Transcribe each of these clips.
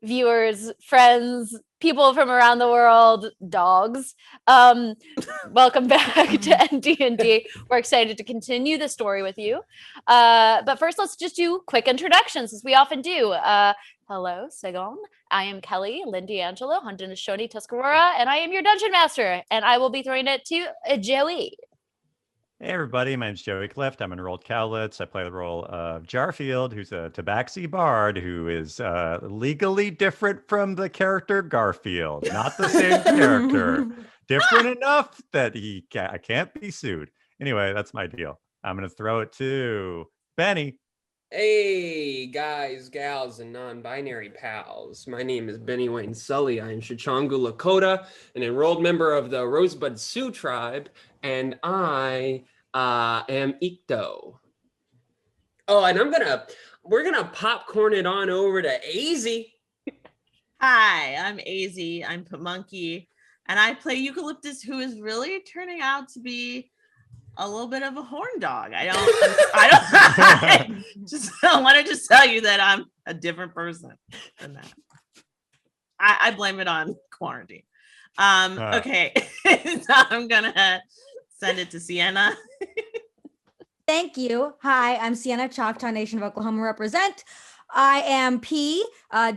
viewers, friends, people from around the world, dogs. Welcome back to NDND. We're excited to continue the story with you. But first, let's just do quick introductions, as we often do. Hello, Segon. I am Kelly, Lynne D'Angelo, Haudenosaunee, Tuscarora, and I am your dungeon master. And I will be throwing it to Joey. Hey everybody, my name's Joey Clift. I'm an enrolled Cowlitz. I play the role of Jarfield, who's a Tabaxi bard who is legally different from the character Garfield. Not the same character. Different enough that I can't be sued. Anyway, that's my deal. I'm going to throw it to Benny. Hey guys, gals, and non-binary pals. My name is Benny Wayne Sully. I am Shichangu Lakota, an enrolled member of the Rosebud Sioux tribe, and I am Ikto. Oh, and we're gonna popcorn it on over to Azie. Hi, I'm Azie. I'm Pamunky, and I play Eucalyptus, who is really turning out to be a little bit of a horn dog. I want to just tell you that I'm a different person than that. I blame it on quarantine. Okay, so I'm gonna send it to Siena. Thank you. Hi, I'm Siena, Choctaw Nation of Oklahoma represent. I am P,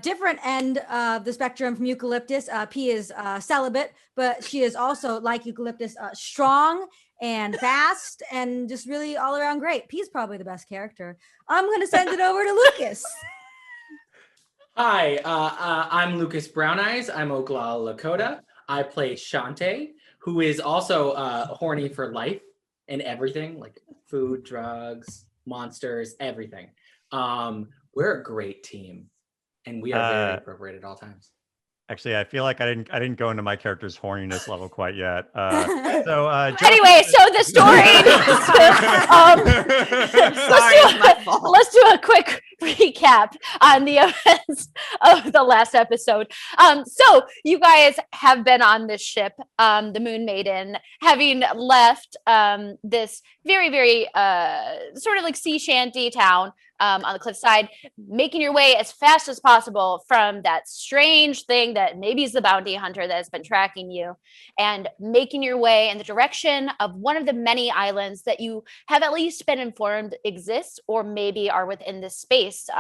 different end of the spectrum from Eucalyptus. P is celibate, but she is also, like Eucalyptus, strong and fast and just really all around great. P is probably the best character. I'm going to send it over to Lucas. Hi, I'm Lucas Brown Eyes. I'm Oglala Lakota. I play Chante, who is also horny for life and everything, like food, drugs, monsters, everything. We're a great team, and we are very appropriate at all times. Actually, I feel like I didn't go into my character's horniness level quite yet. Anyway, so the story. Let's do a quick recap on the events of the last episode. So you guys have been on this ship, the Moon Maiden, having left this very, very sort of like sea shanty town on the cliffside, making your way as fast as possible from that strange thing that maybe is the bounty hunter that has been tracking you, and making your way in the direction of one of the many islands that you have at least been informed exists or maybe are within this space.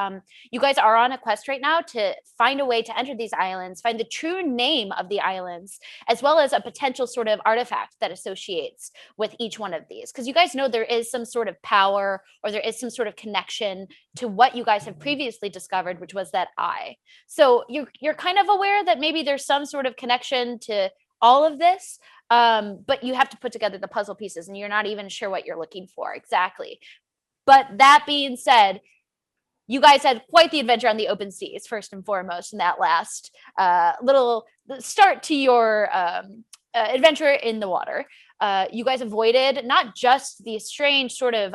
You guys are on a quest right now to find a way to enter these islands, find the true name of the islands, as well as a potential sort of artifact that associates with each one of these. Because you guys know there is some sort of power or there is some sort of connection to what you guys have previously discovered, which was that eye. So you're kind of aware that maybe there's some sort of connection to all of this, but you have to put together the puzzle pieces and you're not even sure what you're looking for exactly. But that being said, you guys had quite the adventure on the open seas, first and foremost, in that last little start to your adventure in the water. You guys avoided not just the strange sort of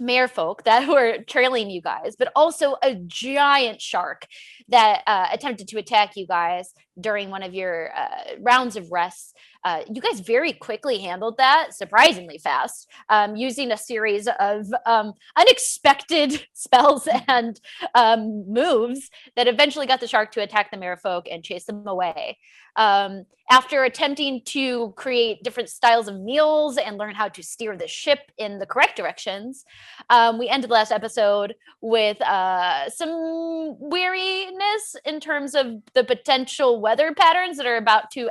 merfolk that were trailing you guys, but also a giant shark that attempted to attack you guys during one of your rounds of rests. You guys very quickly handled that, surprisingly fast, using a series of unexpected spells and moves that eventually got the shark to attack the merfolk and chase them away. After attempting to create different styles of meals and learn how to steer the ship in the correct directions, we ended the last episode with some weariness in terms of the potential weather patterns that are about to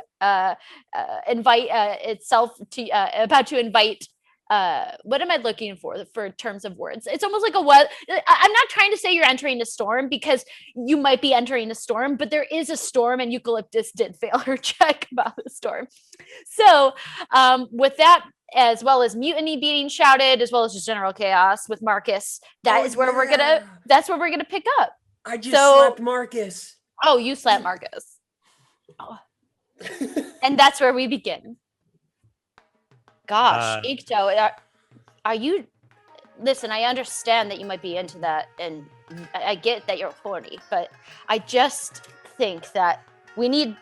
invite what am I looking for terms of words? It's almost like I'm not trying to say you're entering a storm, because you might be entering a storm, but there is a storm and Eucalyptus did fail her check about the storm. So with that, as well as mutiny being shouted, as well as just general chaos with Marcus, that's where we're gonna pick up. I just slapped Marcus. Oh, you slapped Marcus. Oh. And that's where we begin. Gosh, Ikto, are you? Listen, I understand that you might be into that, and I get that you're horny, but I just think that we need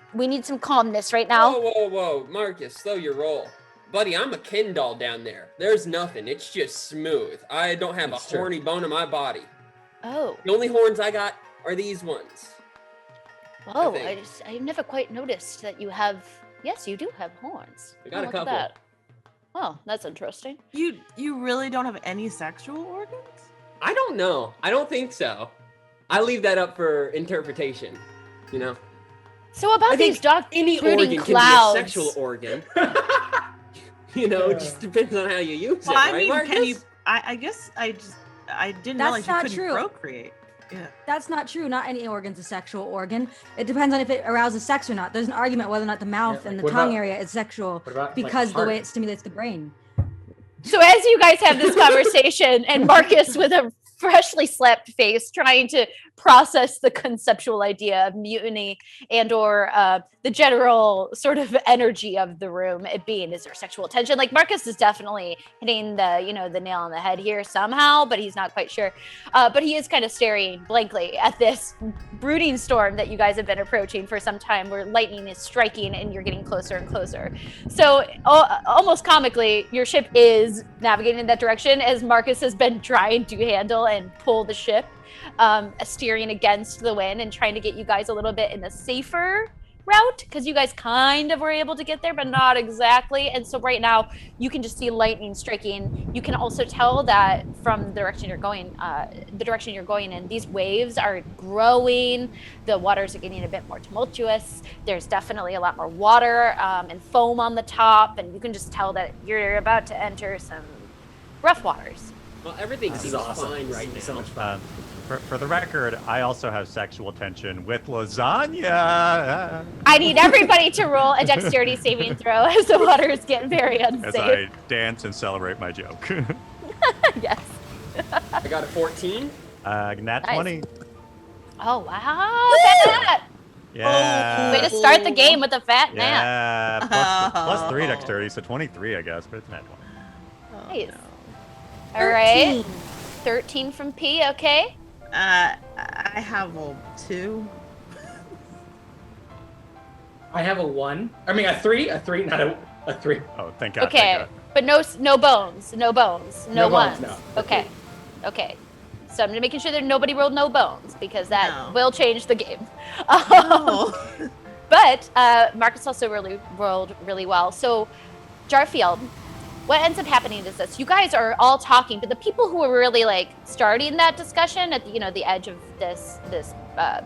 some calmness right now. Whoa, Marcus, slow your roll, buddy. I'm a Ken doll down there. There's nothing. It's just smooth. I don't have a horny bone in my body. Oh. The only horns I got are these ones. Oh, think. I've never quite noticed that you have. Yes, you do have horns. I got a Look at couple. that. Oh, that's interesting. You really don't have any sexual organs? I don't know. I don't think so. I leave that up for interpretation. You know, So about I these think dog any brooding organ clouds. can be a sexual organ. You know, it just depends on how you use Well, it, I right, mean, Marcus? can you? I guess I didn't That's realize you not couldn't true. procreate. Yeah. That's not true. Not any organ's a sexual organ. It depends on if it arouses sex or not. There's an argument whether or not the mouth Yeah, and like, the what tongue about- area is sexual What about because the heart? way it stimulates the brain. So as you guys have this conversation, and Marcus with a freshly slapped face trying to process the conceptual idea of mutiny and or the general sort of energy of the room, it being, is there sexual tension? Like Marcus is definitely hitting the nail on the head here somehow, but he's not quite sure. But he is kind of staring blankly at this brooding storm that you guys have been approaching for some time, where lightning is striking and you're getting closer and closer. So almost comically, your ship is navigating in that direction as Marcus has been trying to handle and pull the ship, steering against the wind and trying to get you guys a little bit in a safer route, because you guys kind of were able to get there, but not exactly. And so right now you can just see lightning striking. You can also tell that from the direction you're going, in, these waves are growing. The waters are getting a bit more tumultuous. There's definitely a lot more water and foam on the top, and you can just tell that you're about to enter some rough waters. Well, everything This is seems awesome. fine This right is now. so much fun. For the record, I also have sexual tension with lasagna. I need everybody to roll a dexterity saving throw as the waters get very As unsafe. I dance and celebrate my joke. Yes. I got a 14. Nat Nice. 20. Oh wow! Fat Yeah. Way to start the game with a fat nap. Yeah. Plus 3 dexterity, so 23, I guess, but it's nat 20. Nice. All right. 13 from P. Okay. I have a 2. I have a 1. I mean, a 3. A 3, not a 3. Oh, thank God. Okay. Thank God. But no bones. No bones. No No bones, ones. no. Okay. Okay. So I'm making sure that nobody rolled no bones, because that No. will change the game. No. But Marcus also rolled really well. So Jarfield, what ends up happening is this: you guys are all talking, but the people who were really like starting that discussion at the edge of this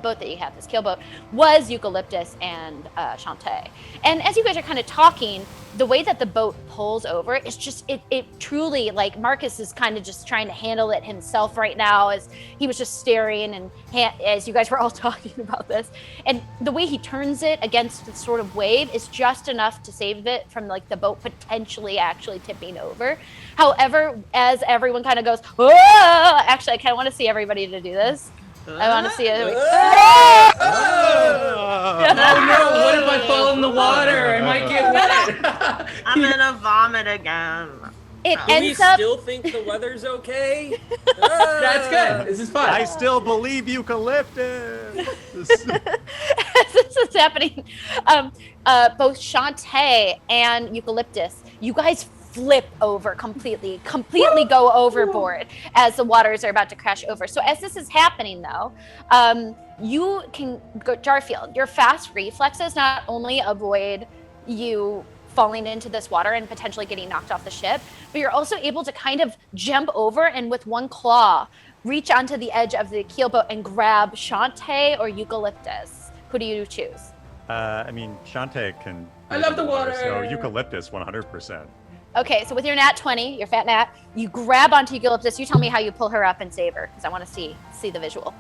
boat that you have, this keel boat, was Eucalyptus and Chante. And as you guys are kind of talking, the way that the boat pulls over, it's just it truly, like, Marcus is kind of just trying to handle it himself right now, as he was just staring and as you guys were all talking about this. And the way he turns it against the sort of wave is just enough to save it from like the boat potentially actually tipping over. However, as everyone kind of goes, "Whoa!" Actually, I kind of want to see everybody to do this. I want to see it. Oh no, what if I fall in the water? I might get wet. I'm gonna vomit again. It Do we ends up. still think the weather's okay? That's good. This is fun. I still believe Eucalyptus. As this is happening, both Shantae and Eucalyptus, you guys flip over completely go overboard as the waters are about to crash over. So as this is happening though, you can go, Jarfield, your fast reflexes not only avoid you falling into this water and potentially getting knocked off the ship, but you're also able to kind of jump over and with one claw reach onto the edge of the keel boat and grab Shantae or Eucalyptus. Who do you choose? I mean, Chante can. I love the water. So Eucalyptus, 100%. Okay, so with your nat 20, your fat nat, you grab onto Eucalyptus. You tell me how you pull her up and save her, because I want to see the visual.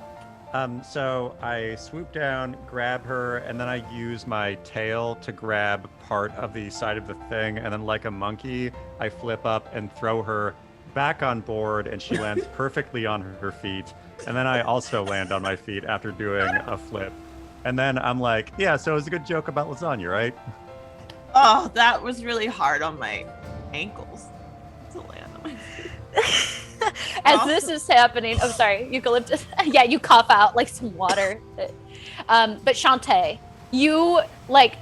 So I swoop down, grab her, and then I use my tail to grab part of the side of the thing, and then like a monkey, I flip up and throw her back on board, and she lands perfectly on her feet. And then I also land on my feet after doing a flip. And then I'm like, yeah, so it was a good joke about lasagna, right? Oh, that was really hard on my ankles to land on my feet. As this is happening, oh, sorry, Eucalyptus. Yeah, you cough out like some water. But Shantae, you like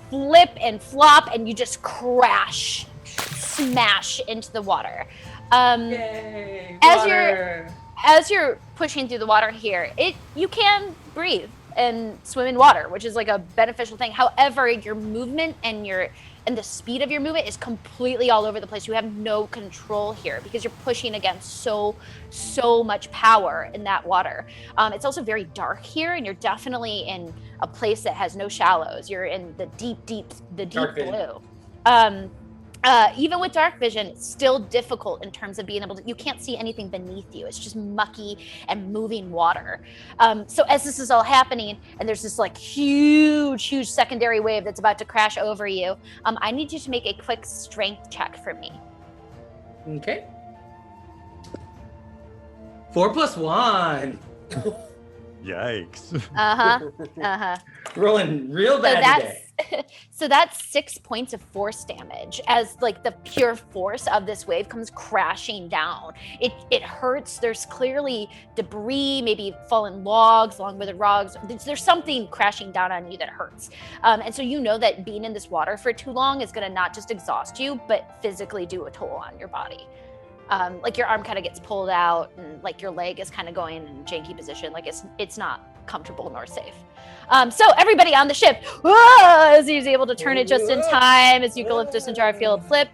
flip and flop and you just crash, smash into the water. Yay, As water. As you're pushing through the water here, you can breathe and swim in water, which is like a beneficial thing. However, your movement and the speed of your movement is completely all over the place. You have no control here because you're pushing against so much power in that water. It's also very dark here, and you're definitely in a place that has no shallows. You're in the deep blue. Even with dark vision, it's still difficult in terms of being able to, you can't see anything beneath you. It's just mucky and moving water. So as this is all happening, and there's this like huge secondary wave that's about to crash over you, I need you to make a quick strength check for me. Okay. 4 + 1. Yikes. Rolling real bad today. So that's 6 points of force damage as like the pure force of this wave comes crashing down. It hurts. There's clearly debris, maybe fallen logs along with the rocks. There's something crashing down on you that hurts. And so you know that being in this water for too long is going to not just exhaust you, but physically do a toll on your body. Like your arm kind of gets pulled out and like your leg is kind of going in a janky position. Like it's not comfortable nor safe. So everybody on the ship, as he's able to turn it just in time as Eucalyptus and Jarfield flip.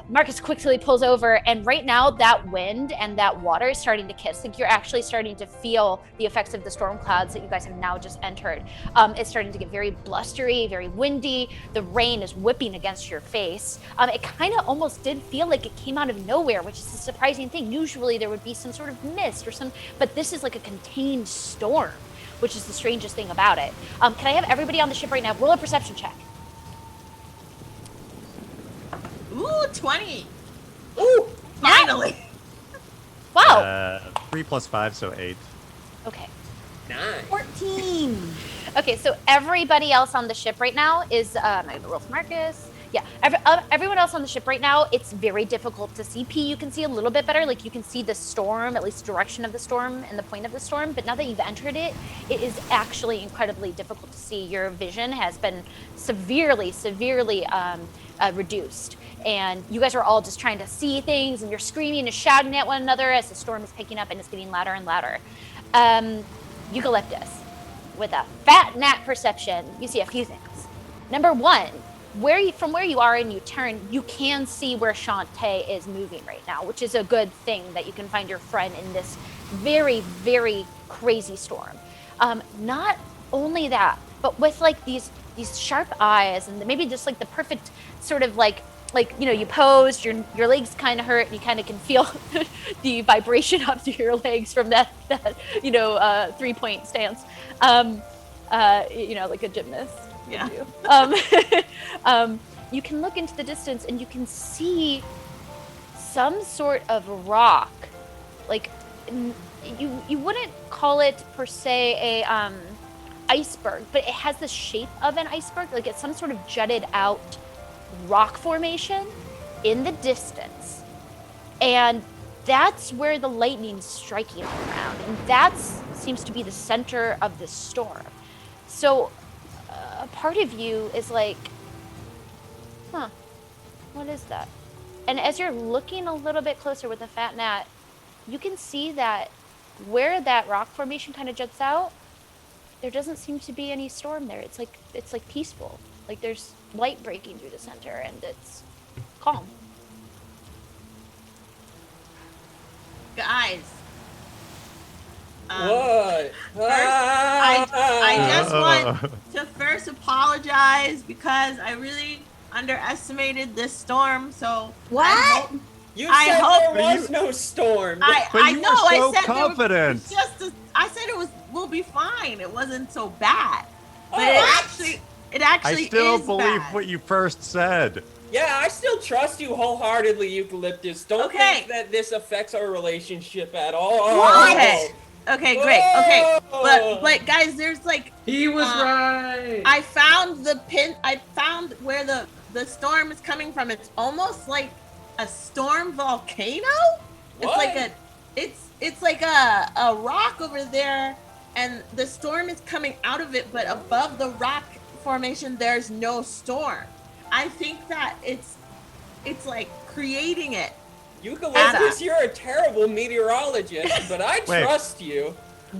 Marcus quickly pulls over, and right now that wind and that water is starting to kiss. Like you're actually starting to feel the effects of the storm clouds that you guys have now just entered. It's starting to get very blustery, very windy. The rain is whipping against your face. It kind of almost did feel like it came out of nowhere, which is a surprising thing. Usually there would be some sort of mist or but this is like a contained storm, which is the strangest thing about it. Can I have everybody on the ship right now roll a perception check? Ooh, 20. Ooh, finally. Wow. 3 + 5, so 8. Okay. 9. 14. Okay, so everybody else on the ship right now is, I'm gonna roll for Marcus. Yeah, everyone else on the ship right now, it's very difficult to see. P, you can see a little bit better. Like you can see the storm, at least the direction of the storm and the point of the storm. But now that you've entered it, it is actually incredibly difficult to see. Your vision has been severely reduced. And you guys are all just trying to see things, and you're screaming and shouting at one another as the storm is picking up and it's getting louder and louder. Eucalyptus, with a fat nat perception, you see a few things. Number one, from where you are and you turn, you can see where Shantae is moving right now, which is a good thing that you can find your friend in this very, very crazy storm. Not only that, but with like these sharp eyes and maybe just like the perfect sort of like you posed, your legs kind of hurt, and you kind of can feel the vibration up to your legs from that 3-point stance. Like a gymnast. Yeah. You can look into the distance and you can see some sort of rock. Like you wouldn't call it per se a iceberg, but it has the shape of an iceberg. Like it's some sort of jutted out rock formation in the distance, and that's where the lightning's striking around, and that seems to be the center of the storm. So a part of you is like, what is that? And as you're looking a little bit closer with the fat gnat, you can see that where that rock formation kind of juts out, there doesn't seem to be any storm there. It's like peaceful. Like there's light breaking through the center, and it's calm. Guys. What? I just want to first apologize because I really underestimated this storm. So What? You I said hope- there was no storm. But you were so confident. I said we'll be fine. It wasn't so bad. But Oh, it actually I still is believe bad. what you first said. Yeah, I still trust you wholeheartedly, Eucalyptus. Don't Okay. think that this affects our relationship at all. Okay, great. Okay, but guys, there's like He was right. I found where the storm is coming from. It's almost like a storm volcano. What? It's like a rock over there, and the storm is coming out of it, but above the rock formation there's no storm. I think that it's like creating it. Eucalyptus, you're a terrible meteorologist, but I trust you.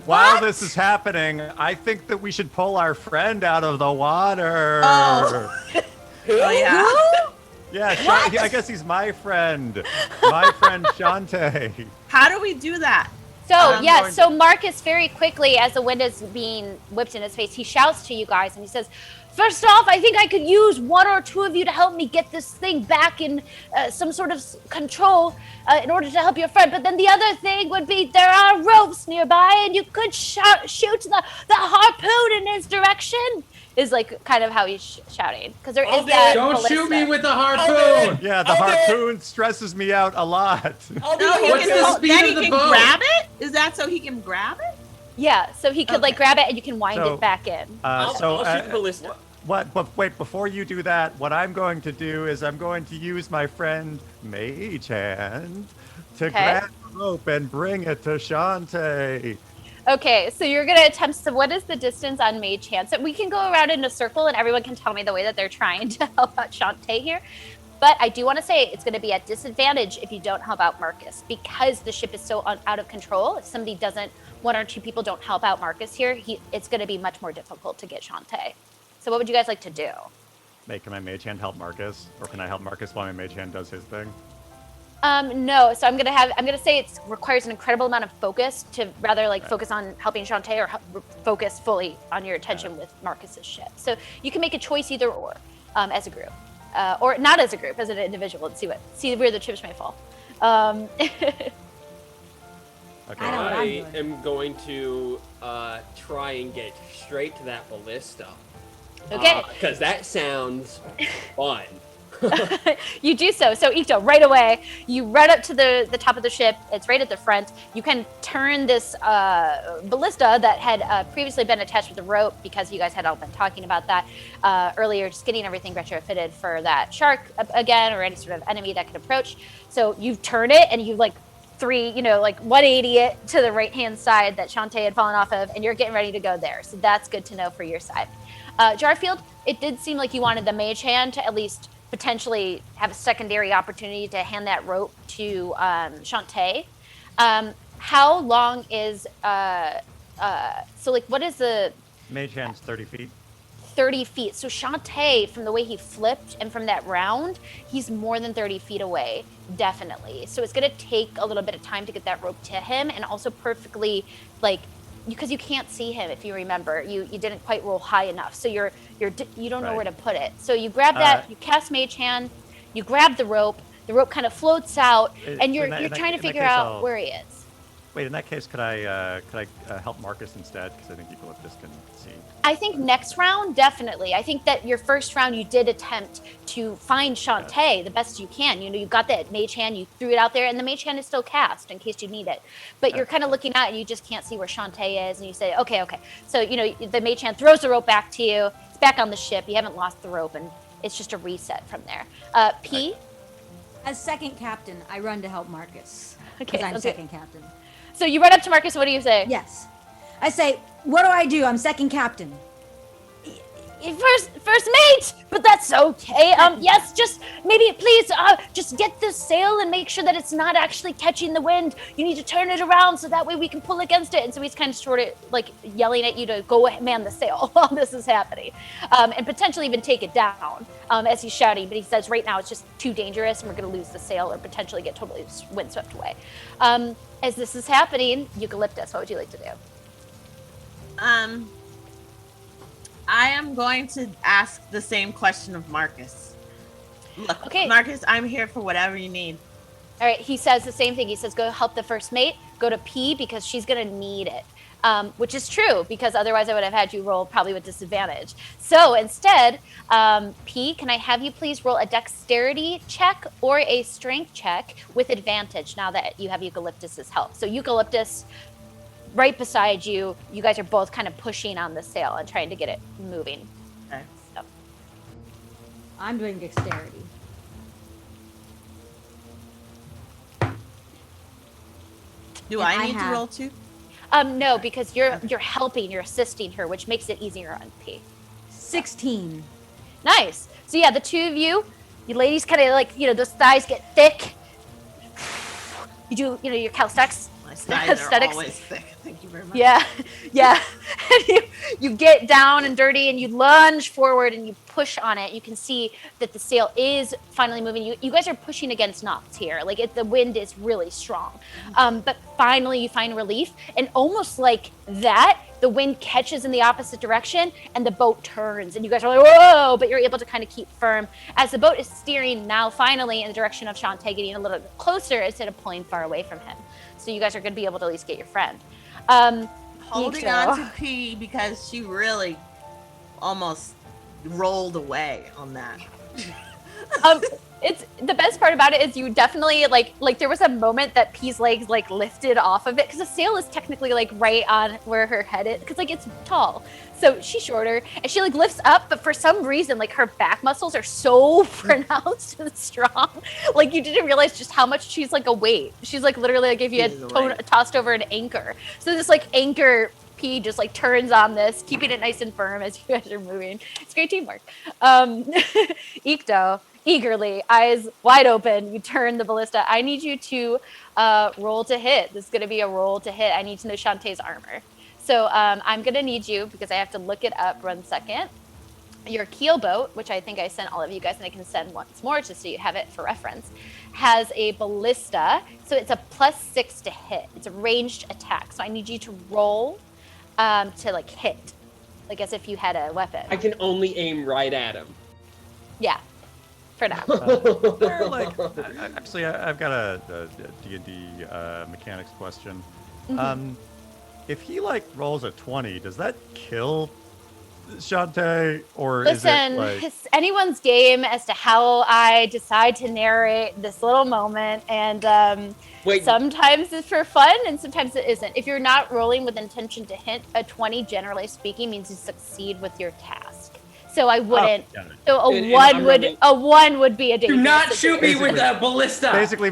while this is happening, I think that we should pull our friend out of the water. Oh, yeah. Yeah, I guess he's my friend. My friend Chante. How do we do that? So so Marcus very quickly, as the wind is being whipped in his face, he shouts to you guys and he says, "First off, I think I could use one or two of you to help me get this thing back in some sort of control in order to help your friend. But then the other thing would be there are ropes nearby, and you could shoot the harpoon in his direction." Is like kind of how he's shouting, because there is that. Don't ballista. shoot me with the harpoon. Yeah, the harpoon stresses me out a lot. No, What's the speed then of he the can boat? grab it? Is that so he can grab it? Yeah, so he could like Okay. grab it and you can wind So, it back in. I'll shoot the ballista. But wait, before you do that, what I'm going to do is I'm going to use my friend Mage Hand to grab the rope and bring it to Shantae. Okay, so you're gonna attempt. So what is the distance on Mage Hand? So we can go around in a circle, and everyone can tell me the way that they're trying to help out Shantae here. But I do want to say it's going to be at disadvantage if you don't help out Marcus, because the ship is so out of control. If somebody doesn't, one or two people don't help out Marcus here, it's going to be much more difficult to get Shantae. So what would you guys like to do? Can my Mage Hand help Marcus, or can I help Marcus while my Mage Hand does his thing? No. So I'm gonna say it requires an incredible amount of focus to rather like focus on helping Shantae or focus fully on your attention with Marcus's ship. So you can make a choice either or, as a group, or not as a group, as an individual, and see where the chips may fall. Okay. I am going to try and get straight to that ballista. Okay. Because that sounds fun. You do so. So Ikto, right away, you run up to the top of the ship. It's right at the front. You can turn this ballista that had previously been attached with a rope, because you guys had all been talking about that earlier, just getting everything retrofitted for that shark again, or any sort of enemy that could approach. So you turn it and you like 180 it to the right-hand side that Chante had fallen off of, and you're getting ready to go there. So that's good to know for your side. Jarfield, it did seem like you wanted the Mage Hand to at least potentially have a secondary opportunity to hand that rope to Shantae. How long is so like what is the Mage Hand's 30 feet. 30 feet? So Shantae, from the way he flipped and from that round, he's more than 30 feet away, definitely. So it's gonna take a little bit of time to get that rope to him, and also perfectly like, because you can't see him, if you remember, you didn't quite roll high enough, so you don't know where to put it. So you grab that, you cast Mage Hand, you grab the rope kind of floats out, and you're trying to figure out where he is. Wait, in that case, could I help Marcus instead? Because I think Eucalyptus can see. I think next round, definitely. I think that your first round, you did attempt to find Shantae the best you can. You got that Mage Hand, you threw it out there, and the Mage Hand is still cast in case you need it. But you're kind of looking at it, and you just can't see where Shantae is, and you say, okay. So, the Mage Hand throws the rope back to you. It's back on the ship. You haven't lost the rope, and it's just a reset from there. P? As second captain, I run to help Marcus. Okay, Because I'm second captain. So you run up to Marcus, what do you say? Yes. I say, what do? I'm second captain. First mate, but that's okay. Yes, just maybe please, just get this sail and make sure that it's not actually catching the wind. You need to turn it around so that way we can pull against it. And so he's kind of sort of like yelling at you to go man the sail while this is happening, and potentially even take it down as he's shouting. But he says right now it's just too dangerous, and we're going to lose the sail or potentially get totally windswept away. As this is happening, Eucalyptus, what would you like to do? I am going to ask the same question of Marcus. Look, Okay. Marcus, I'm here for whatever you need. All right, he says the same thing. He says, go help the first mate, go to P because she's going to need it, which is true, because otherwise I would have had you roll probably with disadvantage. So instead, P, can I have you please roll a dexterity check or a strength check with advantage now that you have Eucalyptus's help? So Eucalyptus, right beside you, you guys are both kind of pushing on the sail and trying to get it moving. Okay. So. I'm doing dexterity. Do And I I need to have- roll too? No, because you're helping, you're assisting her, which makes it easier on P. 16. Nice. So yeah, the two of you ladies kind of like, those thighs get thick. You do, your calisthenics, My skies are Aesthetics. always thick. Thank you very much. Yeah, yeah. And you get down and dirty and you lunge forward and you push on it. You can see that the sail is finally moving. You guys are pushing against knots here. Like the wind is really strong. But finally you find relief, and almost like that, the wind catches in the opposite direction and the boat turns and you guys are like, whoa, but you're able to kind of keep firm as the boat is steering now finally in the direction of Shantae, getting a little bit closer instead of pulling far away from him. So you guys are going to be able to at least get your friend. Holding Ikto. on to P because she really almost rolled away on that. It's the best part about it is you definitely like there was a moment that P's legs like lifted off of it because the sail is technically like right on where her head is because like it's tall, so she's shorter and she like lifts up, but for some reason like her back muscles are so pronounced and strong, like you didn't realize just how much she's like a weight. She's like literally like if you had tossed over an anchor. So this like anchor P just like turns on this, keeping it nice and firm as you guys are moving. It's great teamwork. Ikto, eagerly, eyes wide open, you turn the ballista. I need you to roll to hit. This is going to be a roll to hit. I need to know Shantae's armor. So I'm going to need you, because I have to look it up 1 second. Your keel boat, which I think I sent all of you guys, and I can send once more just so you have it for reference, has a ballista. So it's a +6 to hit. It's a ranged attack. So I need you to roll to like hit, like as if you had a weapon. I can only aim right at him. Yeah. For now. Actually, I've got a D&D mechanics question. If he like rolls a 20, does that kill Shantae, or Listen, is it like... it's anyone's game as to how I decide to narrate this little moment, and Wait. sometimes it's for fun and sometimes it isn't. If you're not rolling with intention to hit, a 20, generally speaking, means you succeed with your task. So I wouldn't. So a one would be a dangerous Do not shoot me Basically- with a ballista. Basically,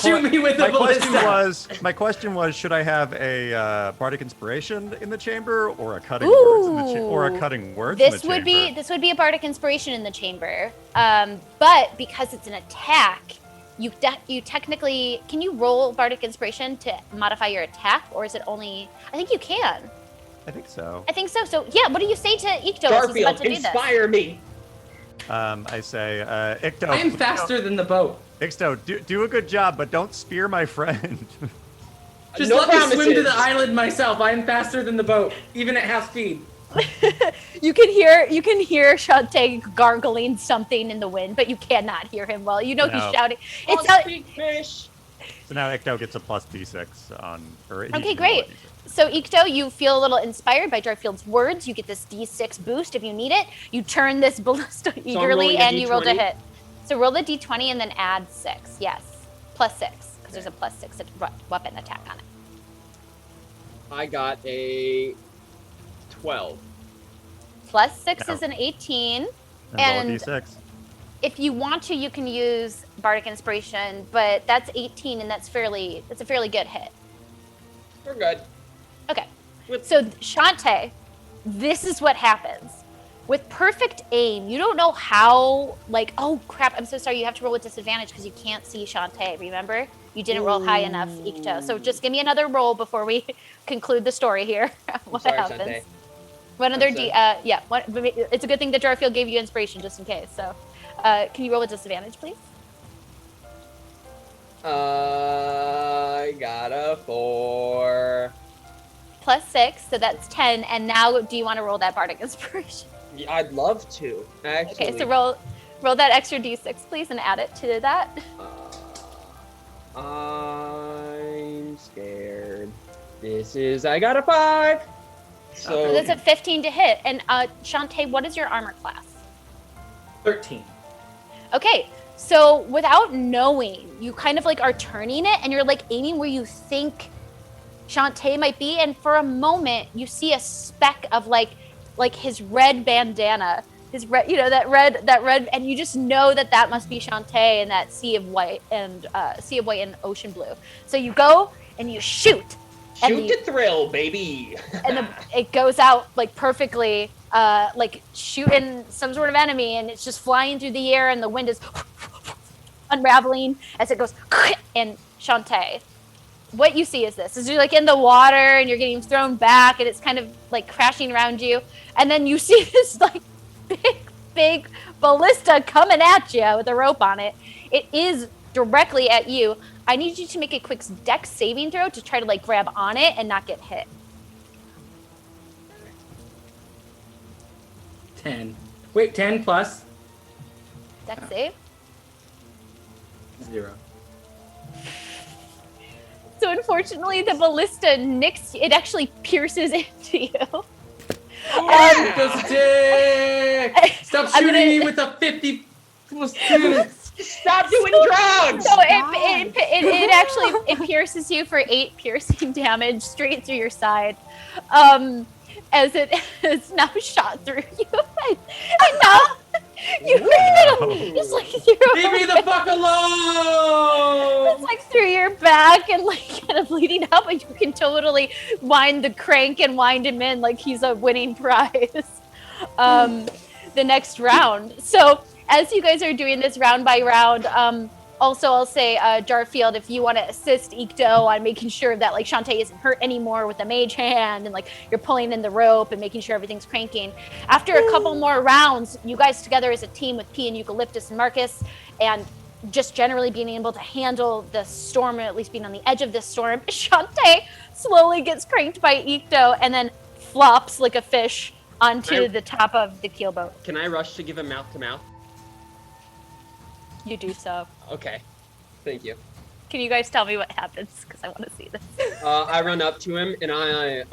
shoot me with a ballista. my question was, should I have a bardic inspiration in the chamber, or a cutting words in the or a cutting words in the chamber? This would be a bardic inspiration in the chamber. But because it's an attack, you technically, can you roll bardic inspiration to modify your attack, or is it only? I think you can. I think so. So yeah, what do you say to Ikto as he's about Jarfield, to do this? inspire me. I say, Ikto. I am faster than the boat. Ikto, do a good job, but don't spear my friend. Just No let me swim promises. to the island myself. I am faster than the boat, even at half speed. You can hear Chante gargling something in the wind, but you cannot hear him well. You know No. he's shouting. I'll It's speak fish. So now Ikto gets a +D6 on. Okay, great. So Ikto, you feel a little inspired by Jarfield's words. You get this D6 boost if you need it. You turn this ballista eagerly rolling a and you roll to D20? hit. So roll the D20 and then add 6. Yes, +6, because there's a +6 weapon attack on it. I got a 12. +6 No. is an 18. And roll a D6. If you want to, you can use Bardic Inspiration, but that's 18, and that's a fairly good hit. We're good. Okay. So Shantae, this is what happens. With perfect aim, you don't know how, like, oh crap, I'm so sorry, you have to roll with disadvantage because you can't see Shantae, remember? You didn't roll high enough, Ikto. So just give me another roll before we conclude the story here. What sorry, happens? Shantae. One other it's a good thing that Jarfield gave you inspiration just in case. So can you roll with disadvantage, please? I got a 4. +6, so that's 10. And now, do you want to roll that Bardic Inspiration? Yeah, I'd love to, actually. Okay, so roll that extra D6, please, and add it to that. I'm scared. I got a 5. So That's a 15 to hit. And Shantae, what is your armor class? 13. Okay, so without knowing, you kind of like are turning it, and you're like aiming where you think Shantae might be, and for a moment you see a speck of like his red bandana, his red, that red, and you just know that must be Shantae in that sea of white and ocean blue. So you go and you shoot. Shoot to thrill, baby. And it goes out like perfectly, like shooting some sort of enemy, and it's just flying through the air, and the wind is unraveling as it goes. And Shantae, what you see is this: is you're like in the water and you're getting thrown back, and it's kind of like crashing around you, and then you see this like big ballista coming at you with a rope on it. It is directly at you. I need you to make a quick dex saving throw to try to like grab on it and not get hit. 10. Wait, 10 plus? Dex save. 0. So unfortunately, the ballista nicks. It actually pierces into you. It goes dick! Stop I'm shooting gonna- me with a 50 plus 2. Stop doing drugs! So it actually pierces you for 8 piercing damage straight through your side, as it is now shot through you, and now you just like through. Leave me the fuck alone! It's like through your back and like kind of bleeding out, but you can totally wind the crank and wind him in like he's a winning prize. The next round. So as you guys are doing this round by round, also I'll say, Jarfield, if you want to assist Ikto on making sure that like Shantae isn't hurt anymore with the mage hand and like you're pulling in the rope and making sure everything's cranking. After a couple more rounds, you guys together as a team with P and Eucalyptus and Marcus, and just generally being able to handle the storm, or at least being on the edge of this storm, Shantae slowly gets cranked by Ikto and then flops like a fish onto the top of the keel boat. Can I rush to give him mouth to mouth? You do so. Okay. Thank you. Can you guys tell me what happens? Because I want to see this. I run up to him and I'm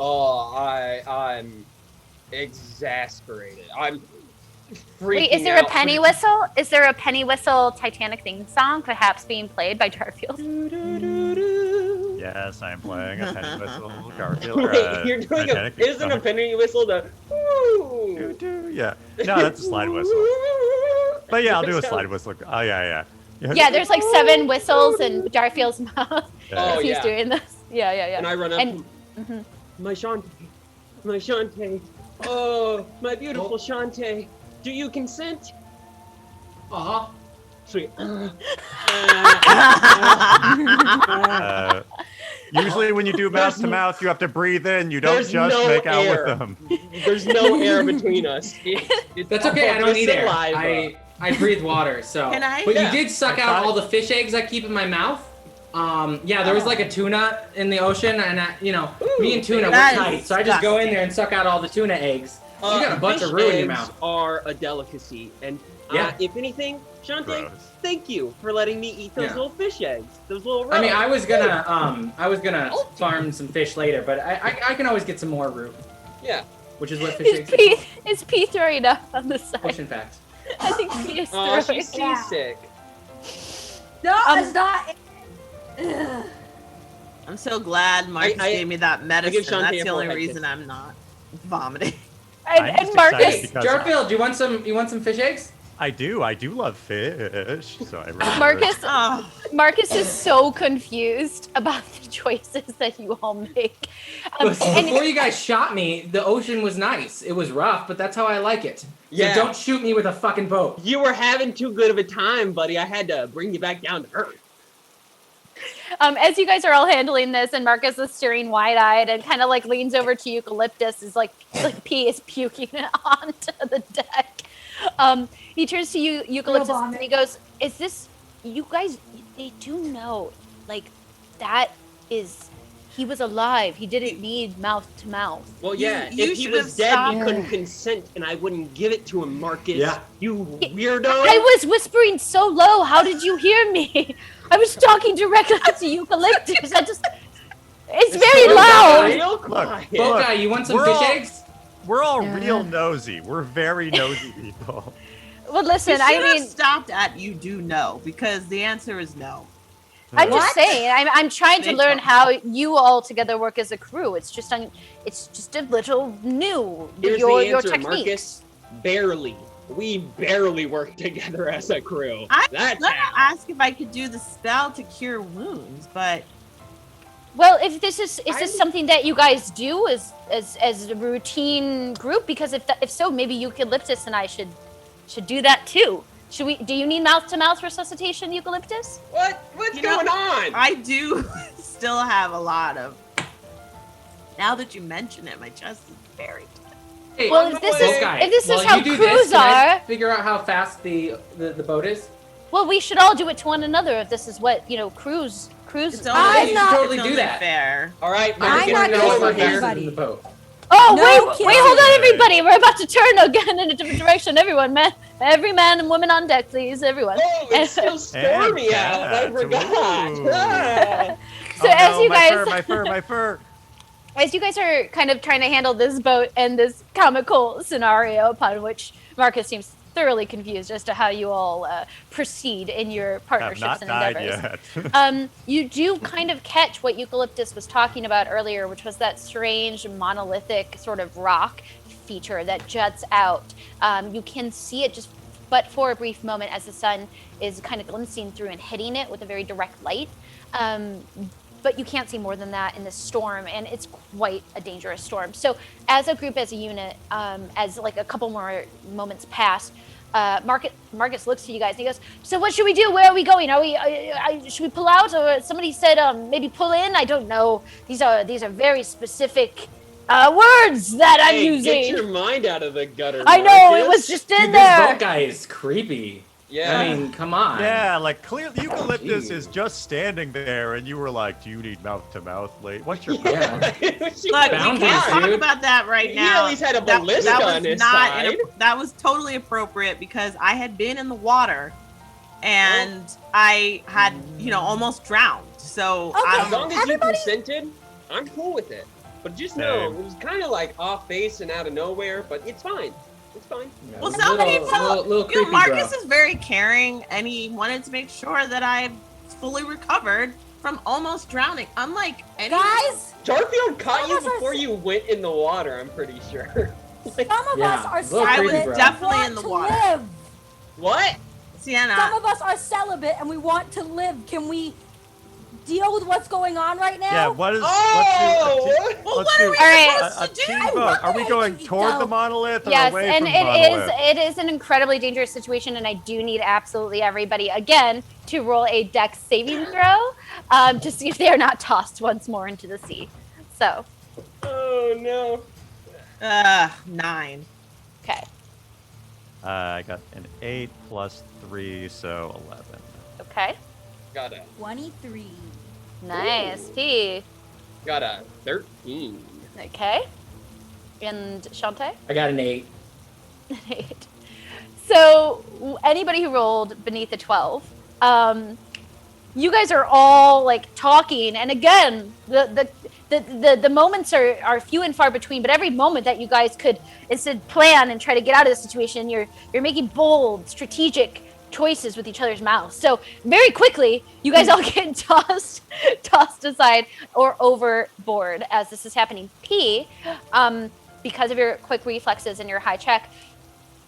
exasperated. I'm freaking Wait, is there a out. penny whistle? Is there a penny whistle Titanic theme song perhaps being played by Jarfield? Yes, I'm playing a penny whistle, Garfield. Wait, you're doing Titanic isn't a song. penny whistle the Yeah. No, that's a slide whistle. But yeah, I'll do a slide whistle. Oh, yeah. Yeah, there's like 7 whistles in Jarfield's mouth Oh, as he's yeah. doing this. Yeah. And I run up And- to my Shantae. Oh, my beautiful Shantae. Do you consent? Uh-huh. Sweet. Usually when you do mouth to mouth, you have to breathe in. You don't There's just no make out air. with them. There's no air between us. It's That's okay, I don't need air. saliva. I breathe water, so. Can I? But Yeah. you did suck out all the fish eggs I keep in my mouth. Yeah, there was like a tuna in the ocean, and me and tuna were That is tight, so I just go in disgusting. there and suck out all the tuna eggs. You got a bunch of roux in your eggs mouth. are a delicacy, and Yeah. if anything, Shantae, Gross. thank you for letting me eat those Yeah. little fish eggs, those little. I mean, roe. I was gonna farm some fish later, but I can always get some more roux, Yeah. which is what fish Is eggs are P, called. is P throwing up on the side? Ocean fact. I think P is Oh, throwing she's up. seasick. No, Um, it's not. Ugh. I'm so glad Marcus gave me that medicine. Shantae That's a the only forehead reason kiss. I'm not vomiting. I'm And just Marcus, excited because Jarfield, do you want some fish eggs? I do love fish. So I remember. Marcus, Oh, Marcus is so confused about the choices that you all make. Before you guys shot me, the ocean was nice. It was rough, but that's how I like it. Yeah. So don't shoot me with a fucking boat. You were having too good of a time, buddy. I had to bring you back down to earth. As you guys are all handling this, and Marcus is staring wide-eyed and kind of like leans over to Eucalyptus, is like P is puking onto the deck. He turns to you, Eucalyptus, and he goes, "Is this you guys? They do know, like that is." He was alive. He didn't need mouth to mouth. Well, yeah. you if he should was have dead, stopped. you couldn't consent, and I wouldn't give it to him, Marcus. Yeah. You weirdo. I was whispering so low. How did you hear me? I was talking directly to Eucalyptus. It's very loud. Real quiet. Boat guy, you want some We're fish all- eggs? We're all real nosy. We're very nosy people. Well, you listen, should I have mean, stopped at you do know, because the answer is no. I'm just What? saying. I'm trying to They learn don't. how you all together work as a crew. It's just a little new. Here's your the answer, techniques. Marcus. Barely. We barely work together as a crew. I That's gonna how. ask if I could do the spell to cure wounds, but Well, if this is this something that you guys do as a routine group? Because if so, maybe Eucalyptus and I should do that too. Should we? Do you need mouth to mouth resuscitation, Eucalyptus? What's You know, going on? I do still have a lot of. Now that you mention it, my chest is very tight. Hey, Well, if this is Guy, if this is while how you do crews this, can I are, figure out how fast the boat is? well, we should all do it to one another if this is what crews. It's I'm only, not- totally it's do only that. fair. All right, I I'm just not wanna know killing what happens anybody. in the boat. Oh, No wait, killing. hold on, everybody. We're about to turn again in a different direction. Everyone, every man and woman on deck, please, everyone. Oh, it's still stormy out. I cats. forgot. Ooh. Ah. So as you guys, my fur. as you guys are kind of trying to handle this boat and this comical scenario upon which Marcus seems thoroughly confused as to how you all proceed in your Have partnerships not and died endeavors. yet. You do kind of catch what Eucalyptus was talking about earlier, which was that strange monolithic sort of rock feature that juts out. You can see it just but for a brief moment as the sun is kind of glimpsing through and hitting it with a very direct light. But you can't see more than that in this storm, and it's quite a dangerous storm. So as a group, as a unit, as like a couple more moments pass, Marcus looks to you guys and he goes, so what should we do? Where are we going? Are we should we pull out? Or somebody said maybe pull in? I don't know. These are very specific words that I'm using. Get your mind out of the gutter. I know, it Marcus. was just in Dude, there. this boat guy is creepy. Yeah. I mean, come on. Yeah, like clearly Eucalyptus Jeez. is just standing there, and you were like, "Do you need mouth-to-mouth late? What's your Yeah. Look, we Boundaries, can't talk dude. about that right He now. at least had a That ballista was on his not side. that was totally appropriate because I had been in the water and I had, almost drowned. So Okay. As I'm, long as Everybody- you consented, I'm cool with it. But just know, Same. it was kind of like off base and out of nowhere, but it's fine. It's fine. Yeah, Well, a somebody little creepy, Marcus bro. is very caring and he wanted to make sure that I fully recovered from almost drowning. Unlike any Guys, Jarfield caught Some you of us are before you went in the water, I'm pretty sure. Like, some of Yeah, us are a little I celibate. was bro. definitely want in the to water. live. what? Sienna. Some of us are celibate and we want to live. Can we deal with what's going on right now? Yeah, what is? Oh! Well, let's what do are we All right. supposed to do? team vote. Are we going toward the monolith or Yes, away and from the monolith? it is an incredibly dangerous situation, and I do need absolutely everybody again to roll a dex saving throw to see if they are not tossed once more into the sea. So, Oh no. 9. okay, I got an 8 plus 3, so 11. okay, Got a 23. nice. P, got a 13. okay, and Shantae. I got an 8. Eight. So anybody who rolled beneath a 12, you guys are all like talking, and again, the moments are few and far between. But every moment that you guys could instead plan and try to get out of this situation, you're making bold, strategic choices with each other's mouths. So very quickly, you guys all get tossed aside or overboard as this is happening. P, because of your quick reflexes and your high check,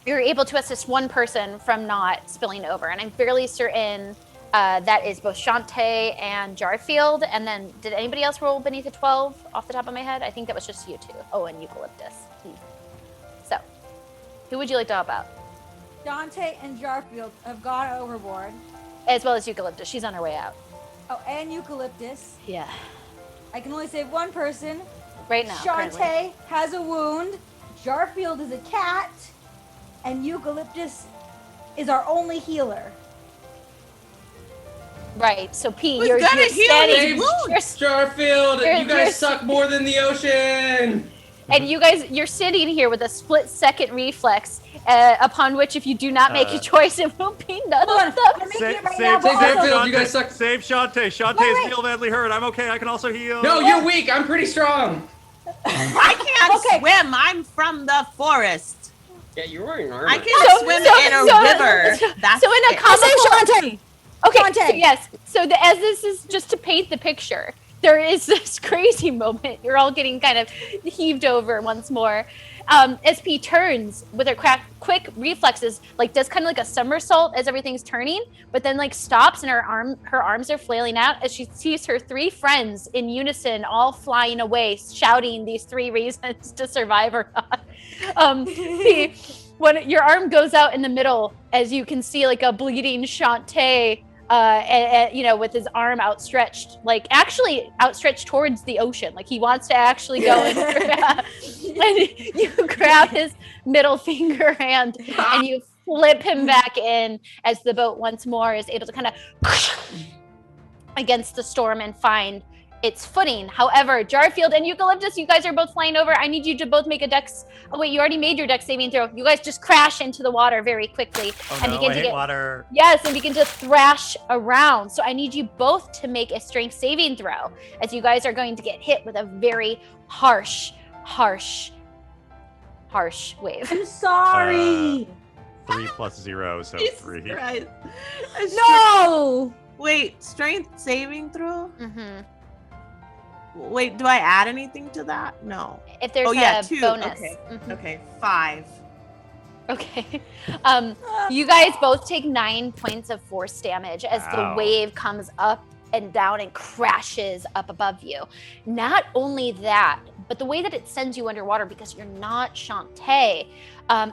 you're able to assist one person from not spilling over. And I'm fairly certain that is both Chante and Jarfield. And then did anybody else roll beneath a 12 off the top of my head? I think that was just you two. Oh, and Eucalyptus. So who would you like to help out? Dante and Jarfield have gone overboard. As well as Eucalyptus. She's on her way out. Oh, and Eucalyptus. Yeah. I can only save one person. Right now. Shantae currently. has a wound. Jarfield is a cat. And Eucalyptus is our only healer. Right. So P, Who's you're gonna heal standing. these wounds? Jarfield, You're- you guys you're- suck more than the ocean. And you guys, you're sitting here with a split-second reflex, upon which, if you do not make a choice, it will be none Hold on, of them. I'm making Save, it right save, now. But save, also, Jarfield, you guys suck. Save Shantae. Shantae Wait. is real badly hurt. I'm okay. I can also heal. No, you're weak. I'm pretty strong. I can't Okay. swim. I'm from the forest. Yeah, you're wearing armor. I can swim in a river. That's so in a it. comical, okay, Chante. so yes. So as this is just to paint the picture, there is this crazy moment. You're all getting kind of heaved over once more. SP turns with her quick reflexes, like does kind of like a somersault as everything's turning, but then like stops and her arms are flailing out as she sees her three friends in unison, all flying away, shouting these 3 reasons to survive or not. When your arm goes out in the middle, as you can see like a bleeding Shantae and with his arm outstretched, like actually outstretched towards the ocean, like he wants to actually go and you grab his middle finger hand and you flip him back in as the boat once more is able to kind of against the storm and find its footing. However, Jarfield and Eucalyptus, you guys are both flying over. I need you to both make a dex. Oh wait, you already made your dex saving throw. You guys just crash into the water very quickly I hate water. Yes, and begin to thrash around. So I need you both to make a strength saving throw, as you guys are going to get hit with a very harsh wave. I'm sorry. 3 plus 0, so Jesus 3. Christ. No. Wait, strength saving throw? Mm-hmm. Wait, do I add anything to that? No. If there's a 2. bonus. Okay. Mhm. Okay, 5. Okay. You guys both take 9 points of force damage as the wave comes up and down and crashes up above you. Not only that, but the way that it sends you underwater, because you're not Shantae,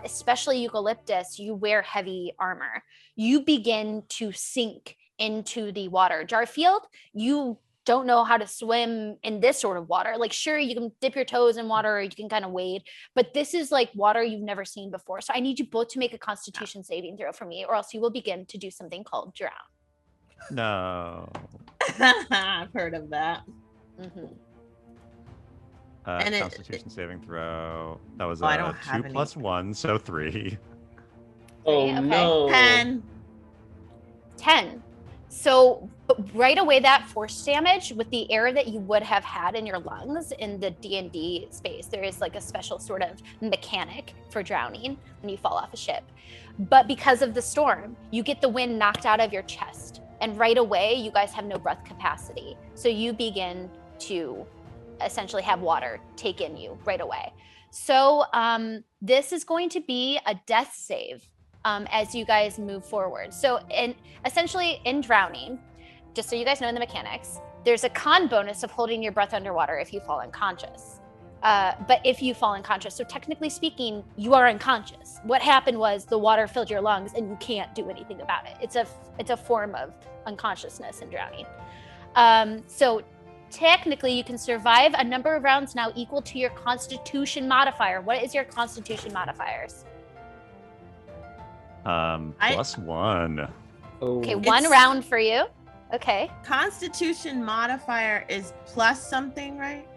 especially Eucalyptus, you wear heavy armor. You begin to sink into the water. Jarfield, you don't know how to swim in this sort of water. Like, sure, you can dip your toes in water or you can kind of wade, but this is like water you've never seen before. So I need you both to make a constitution saving throw for me, or else you will begin to do something called drown. No. I've heard of that. Mm-hmm. And Constitution saving throw. That was I don't 2 have any. plus 1, so 3. Oh Okay. no. 10. So right away, that force damage with the air that you would have had in your lungs in the D&D space, there is like a special sort of mechanic for drowning when you fall off a ship. But because of the storm, you get the wind knocked out of your chest. And right away, you guys have no breath capacity. So you begin to essentially have water take in you right away. So this is going to be a death save as you guys move forward. So essentially in drowning, just so you guys know the mechanics, there's a con bonus of holding your breath underwater if you fall unconscious. But if you fall unconscious, so technically speaking, you are unconscious. What happened was the water filled your lungs and you can't do anything about it. It's a form of unconsciousness and drowning. So technically you can survive a number of rounds now equal to your constitution modifier. What is your constitution modifiers? Plus 1. Okay, Oh. one round for you. Okay. Constitution modifier is plus something, right?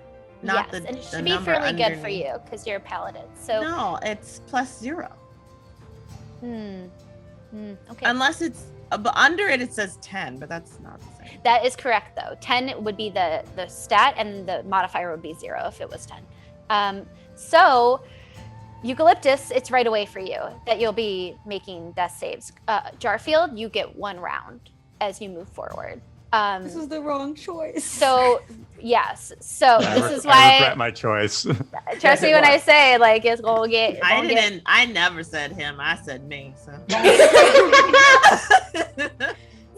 Yes, and it should be fairly good for you because you're a paladin. So No, it's plus 0. okay. Unless it's but under it, it says 10, but that's not the same. That is correct, though. 10 would be the stat, and the modifier would be 0 if it was 10. So, Eucalyptus, it's right away for you that you'll be making death saves. Jarfield, you get 1 round as you move forward. This was the wrong choice. So, yes. So this is I why. regret my choice. Trust me when I say, like, it's gonna get. I never said him. I said me. So.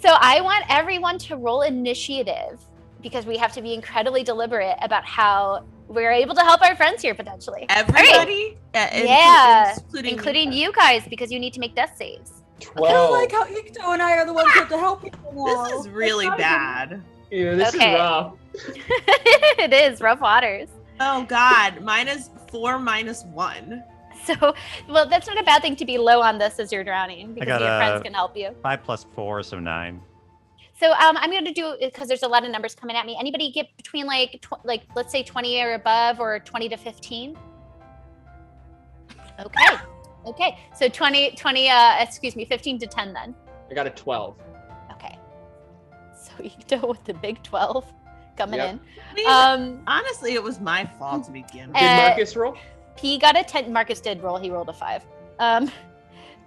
So I want everyone to roll initiative because we have to be incredibly deliberate about how we're able to help our friends here potentially. Everybody? Right. Yeah, including including you guys because you need to make death saves. I 12. like how Ikto and I are the ones who have to help people now. This is really bad. Yeah, this Okay. is rough. It is rough waters. Oh God, mine is 4 minus 1. So, well, that's not a bad thing to be low on this as you're drowning because got your a- friends can help you. 5 plus 4, so 9. So I'm going to do, because there's a lot of numbers coming at me. Anybody get between like let's say 20 or above, or 20 to 15? Okay. Okay. So 15 to 10 then. I got a 12. Okay. So Ikto with the big 12 coming Yep. in. I mean, honestly, it was my fault to begin with. Did Marcus roll? P got a 10. Marcus did roll. He rolled a 5.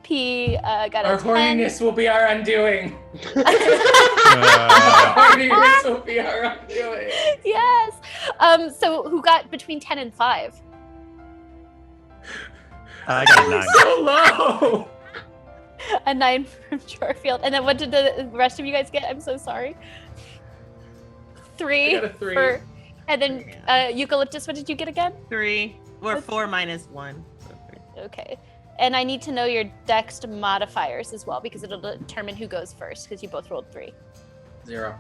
P got a Our 10. horniness will be our undoing. Uh, Horniness will be our undoing. Yes. So who got between 10 and 5? I got a 9. So low. A 9 from Jarfield. And then what did the rest of you guys get? I'm so sorry. 3. I got a 3. And then Eucalyptus, what did you get again? 3 or 4 minus 1. So 3. Okay. And I need to know your dex modifiers as well, because it'll determine who goes first, because you both rolled 3. 0.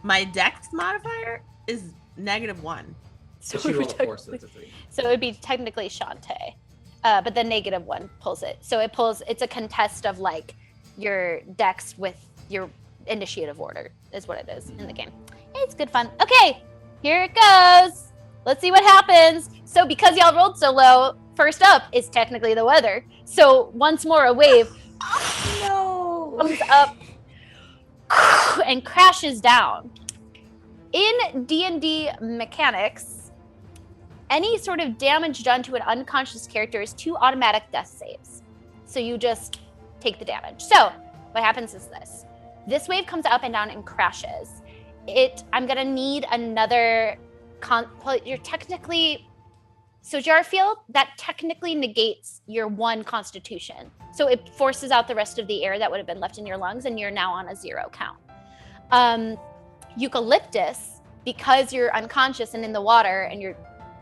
My dex modifier is -1. So But she it would rolled a be 4, so it's a 3. so it would be technically Chante. But the -1 pulls it. So it's a contest of like your dex with your initiative order is what it is in the game. It's good fun. Okay, here it goes. Let's see what happens. So because y'all rolled so low, first up is technically the weather. So once more a wave No. comes up and crashes down. In D&D mechanics, any sort of damage done to an unconscious character is 2 automatic death saves. So you just take the damage. So what happens is this. This wave comes up and down and crashes. I'm gonna need another, you're technically, so Jarfield, that technically negates your 1 constitution. So it forces out the rest of the air that would have been left in your lungs, and you're now on a 0 count. Eucalyptus, because you're unconscious and in the water and you're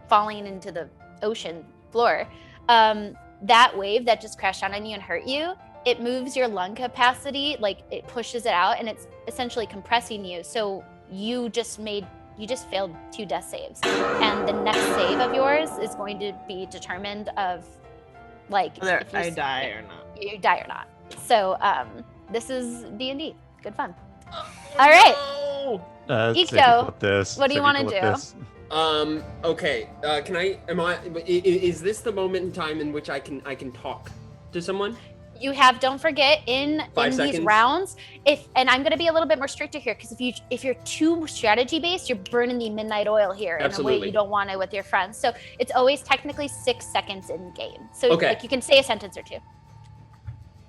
falling into the ocean floor, that wave that just crashed down on you and hurt you, it moves your lung capacity, like it pushes it out, and it's essentially compressing you. So you just failed 2 death saves, and the next save of yours is going to be determined of like Whether if you I die or not. you die or not. So this is D&D. Good fun. All right. Ikto, what do you wanna do? Okay. Is this the moment in time in which I can talk to someone? You have, don't forget, in 5 these seconds. rounds, and I'm gonna be a little bit more stricter here, because if you're too strategy based, you're burning the midnight oil here in a way Absolutely. you don't want to with your friends. So it's always technically 6 seconds in game. So Okay. like you can say a sentence or 2.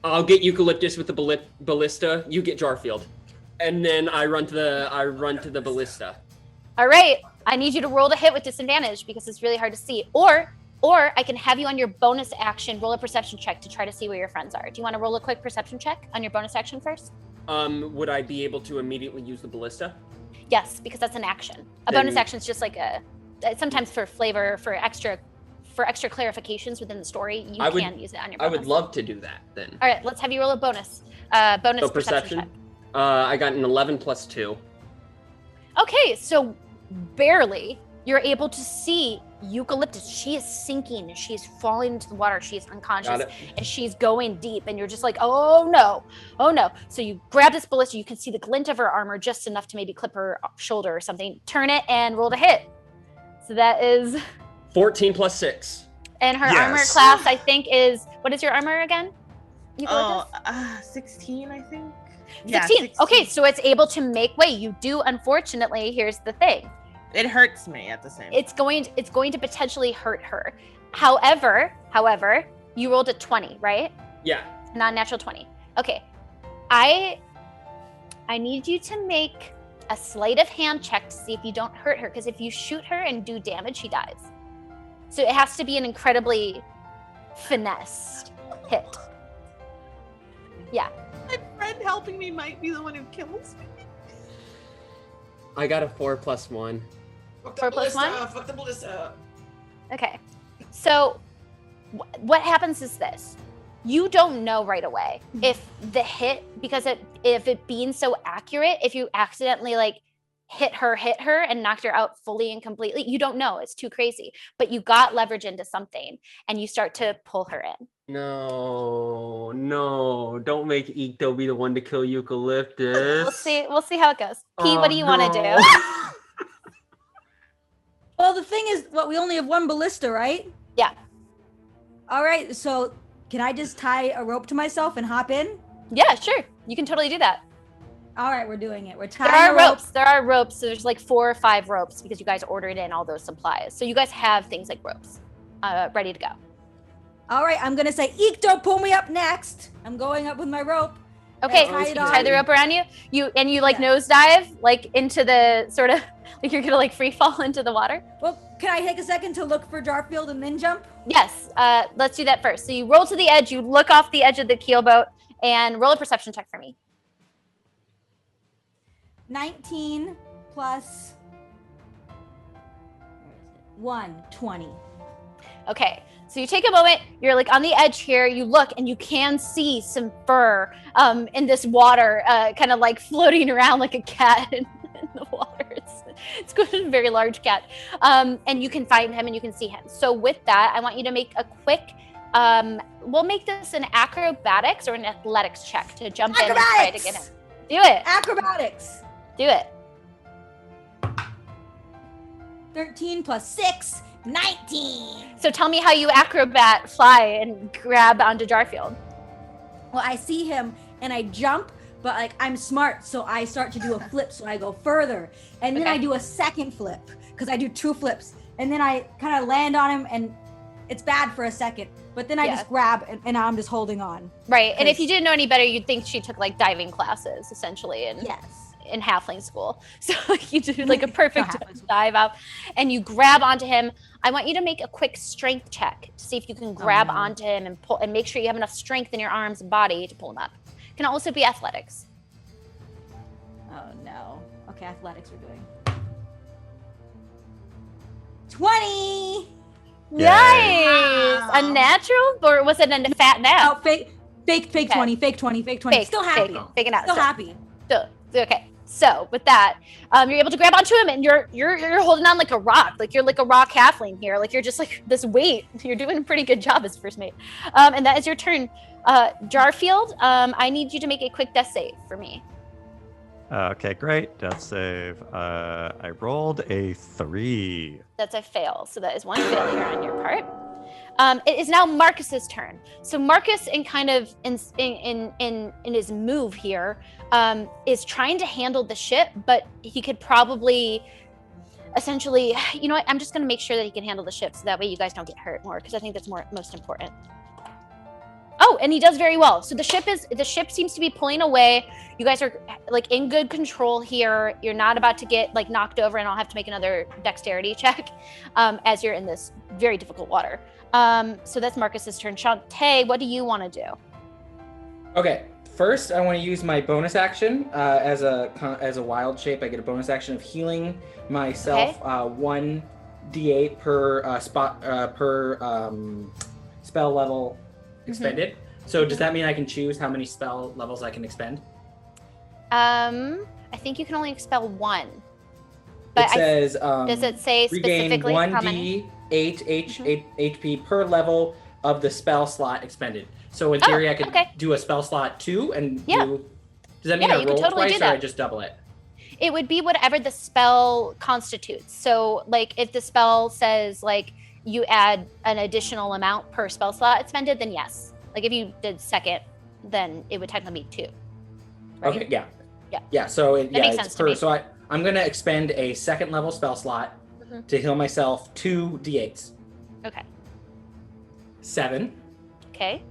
I'll get Eucalyptus with the ballista. You get Jarfield, and then I run to the ballista. All right, I need you to roll to hit with disadvantage because it's really hard to see. Or I can have you on your bonus action roll a perception check to try to see where your friends are. Do you want to roll a quick perception check on your bonus action first? Would I be able to immediately use the ballista? Yes, because that's an action. A Then- bonus action is just like sometimes for flavor, for extra clarifications within the story, you can use it on your bonus. I would love to do that then. All right, let's have you roll a bonus. So Perception check. I got an 11 plus 2. Okay, so barely you're able to see Eucalyptus. She is sinking. She is falling into the water. She is unconscious. Got it. And she's going deep. And you're just like, oh no. So you grab this ballista. You can see the glint of her armor just enough to maybe clip her shoulder or something. Turn it and roll to hit. So that is 14 plus 6. And her Yes. armor class, I think, is, what is your armor again? Eucalyptus? 16, I think. 16. Okay, so it's able to make way. You do, unfortunately, here's the thing. It hurts me at the same time. It's going to potentially hurt her. However, you rolled a 20, right? Yeah. Non-natural 20. Okay. I need you to make a sleight of hand check to see if you don't hurt her, because if you shoot her and do damage, she dies. So it has to be an incredibly finessed hit. Yeah. My friend helping me might be the one who kills me. I got a 4 plus 1. 4 plus 1? Fuck the ballista. Okay. So what happens is this. You don't know right away if the hit, because if it being so accurate, if you accidentally like hit her and knocked her out fully and completely, you don't know. It's too crazy. But you got leverage into something and you start to pull her in. No, don't make Ikto be the one to kill Eucalyptus. We'll see how it goes. P, what do you want to do? Well, the thing is, we only have 1 ballista, right? Yeah. All right, so can I just tie a rope to myself and hop in? Yeah, sure. You can totally do that. All right, we're doing it. We're tying There are a rope. ropes. There are ropes. So there's like 4 or 5 ropes because you guys ordered in all those supplies. So you guys have things like ropes ready to go. All right, I'm gonna say, Ikto, pull me up next. I'm going up with my rope. Okay, Tie it you tie the on. rope around you. You like Yeah. nosedive like into the sort of like you're gonna like free fall into the water. Well, can I take a second to look for Jarfield and then jump? Yes, let's do that first. So you roll to the edge, you look off the edge of the keel boat, and roll a perception check for me. 19 plus 1, 20. Okay, So you take a moment, you're like on the edge here, you look and you can see some fur in this water, kind of like floating around like a cat in the water. It's a very large cat. And you can find him and you can see him. So with that, I want you to make a quick, we'll make this an acrobatics or an athletics check to jump in and try to get him. Do it. Acrobatics. Do it. 13 plus 6, 19. So tell me how you acrobat fly and grab onto Jarfield. Well, I see him and I jump, but like I'm smart, so I start to do a flip, so I go further, and then I do a second flip because I do 2 flips, and then I kind of land on him, and it's bad for a second, but then I just grab and I'm just holding on. Right, and if you didn't know any better, you'd think she took like diving classes essentially, and in halfling school. So you do like a perfect dive out and you grab onto him. I want you to make a quick strength check to see if you can grab onto him and pull, and make sure you have enough strength in your arms and body to pull him up. It can also be athletics. Oh no. Okay, athletics we're doing. 20. Nice. A natural, or was it a fat nap? Oh, fake 20, fake 20. Still happy. Fake it out. Still happy. Okay. So with that, you're able to grab onto him, and you're holding on like a rock, like you're like a rock halfling here, like you're just like this weight. You're doing a pretty good job as first mate. And that is your turn, Jarfield. I need you to make a quick death save for me. Okay, great. Death save. I rolled a 3. That's a fail. So that is one failure on your part. It is now Marcus's turn. So Marcus, in kind of in his move here, is trying to handle the ship, but he could probably, essentially, you know what? I'm just going to make sure that he can handle the ship, so that way you guys don't get hurt more, because I think that's most important. Oh, and he does very well. So the ship seems to be pulling away. You guys are like in good control here. You're not about to get like knocked over, and I'll have to make another dexterity check as you're in this very difficult water. So that's Marcus's turn. Chante, what do you want to do? Okay, first I want to use my bonus action as a wild shape. I get a bonus action of healing myself 1d8 per spell level expended. So does that mean I can choose how many spell levels I can expend? I think you can only expel 1. But it says does it say specifically regain how many? 1d8 HP per level of the spell slot expended. So in theory I could do a spell slot 2 and do. Does that mean I roll twice or I just double it? It would be whatever the spell constitutes. So like if the spell says like you add an additional amount per spell slot expended, then yes. Like if you did second, then it would technically be 2. Right? Okay, yeah. So that makes sense to me. So I'm gonna expend a second level spell slot to heal myself 2 d8s. Okay. 7. Okay.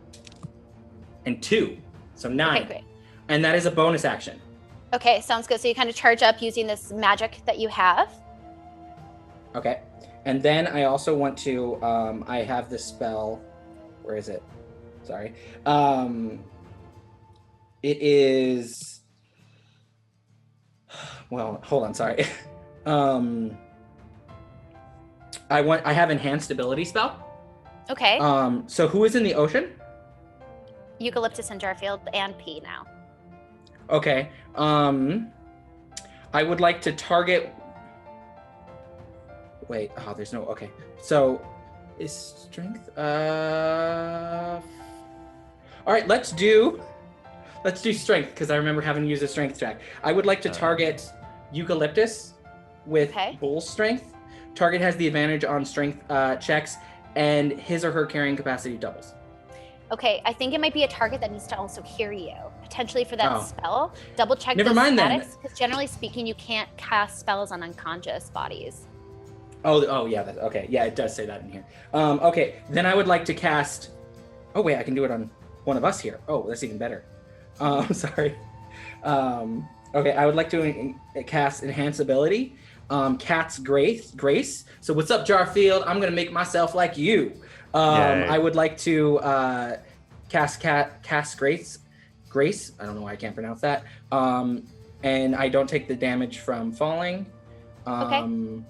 And 2, so 9. Okay, great. And that is a bonus action. Okay, sounds good. So you kind of charge up using this magic that you have. Okay. And then I also want to, I have this spell, where is it? Sorry. It is, well, hold on, sorry. I have enhanced ability spell. Okay. So who is in the ocean? Eucalyptus and Jarfield and P now. Okay. I would like to target. Wait. Oh, there's no. Okay. So, is strength? All right. Let's do strength because I remember having to use a strength check. I would like to target Eucalyptus with bull strength. Target has the advantage on strength checks, and his or her carrying capacity doubles. Okay, I think it might be a target that needs to also hear you, potentially for that spell. Double check Never the mind status, because generally speaking, you can't cast spells on unconscious bodies. Oh yeah, okay. Yeah, it does say that in here. Okay, then I would like to cast. Oh wait, I can do it on one of us here. Oh, that's even better. Sorry. Okay, I would like to cast Enhance Ability. Cat's Grace. So what's up, Jarfield? I'm gonna make myself like you. I would like to cast Grace. I don't know why I can't pronounce that. And I don't take the damage from falling. Okay.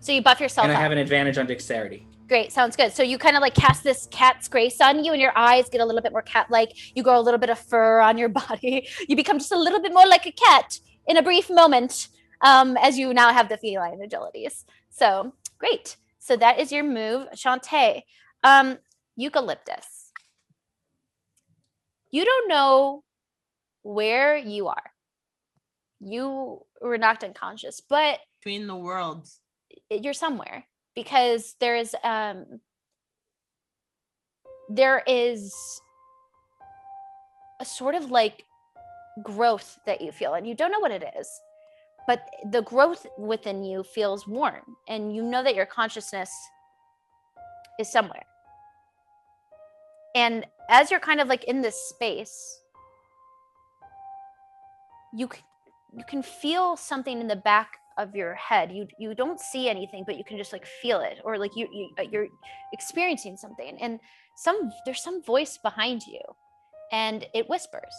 So you buff yourself and up. I have an advantage on dexterity. Great, sounds good. So you kind of like cast this cat's grace on you, and your eyes get a little bit more cat-like. You grow a little bit of fur on your body. You become just a little bit more like a cat in a brief moment, as you now have the feline agilities. So great. So that is your move, Shantae. Eucalyptus. You don't know where you are. You were knocked unconscious, but Between the worlds. you're somewhere because there is a sort of like growth that you feel, and you don't know what it is, but the growth within you feels warm, and you know that your consciousness is somewhere. And as you're kind of like in this space, you can feel something in the back of your head. You don't see anything, but you can just like feel it, or like you're experiencing something, and there's some voice behind you, and it whispers,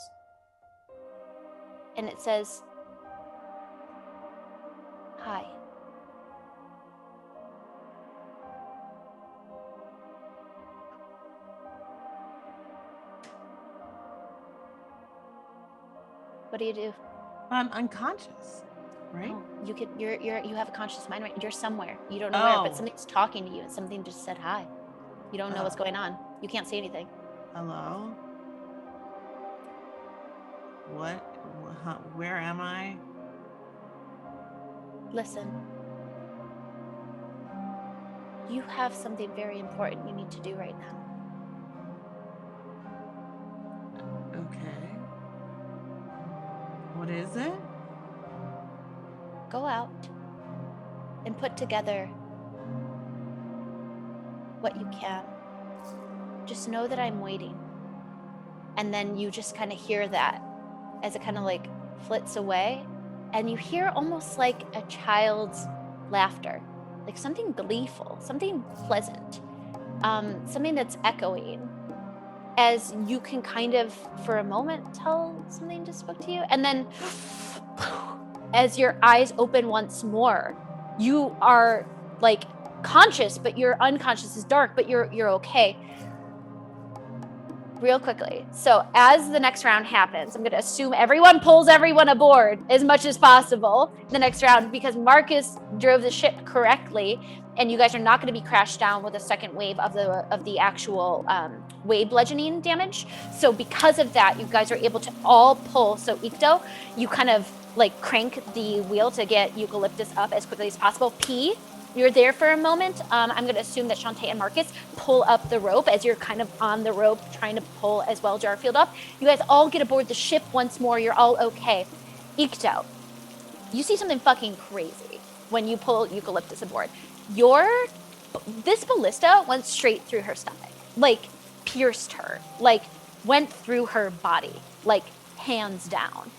and it says, "Hi." What do you do? I'm unconscious, right? No, you have a conscious mind, right? You're somewhere. You don't know where, but something's talking to you, and something just said hi. You don't know what's going on. You can't see anything. Hello? What? Where am I? Listen. You have something very important you need to do right now. Okay. What is it? Go out and put together what you can. Just know that I'm waiting. And then you just kind of hear that as it kind of like flits away, and you hear almost like a child's laughter, like something gleeful, something pleasant, something that's echoing, as you can kind of for a moment tell something just spoke to you. And then as your eyes open once more, you are like conscious, but your unconscious is dark, but you're okay. Real quickly. So as the next round happens, I'm going to assume everyone pulls everyone aboard as much as possible the next round, because Marcus drove the ship correctly, and you guys are not going to be crashed down with a second wave of the actual wave bludgeoning damage. So because of that, you guys are able to all pull. So Ikto, you kind of like crank the wheel to get Eucalyptus up as quickly as possible. P, you're there for a moment. I'm going to assume that Chante and Marcus pull up the rope as you're kind of on the rope trying to pull as well Jarfield up. You guys all get aboard the ship once more. You're all okay. Ikto, you see something fucking crazy when you pull Eucalyptus aboard. This ballista went straight through her stomach, like pierced her, like went through her body, like hands down.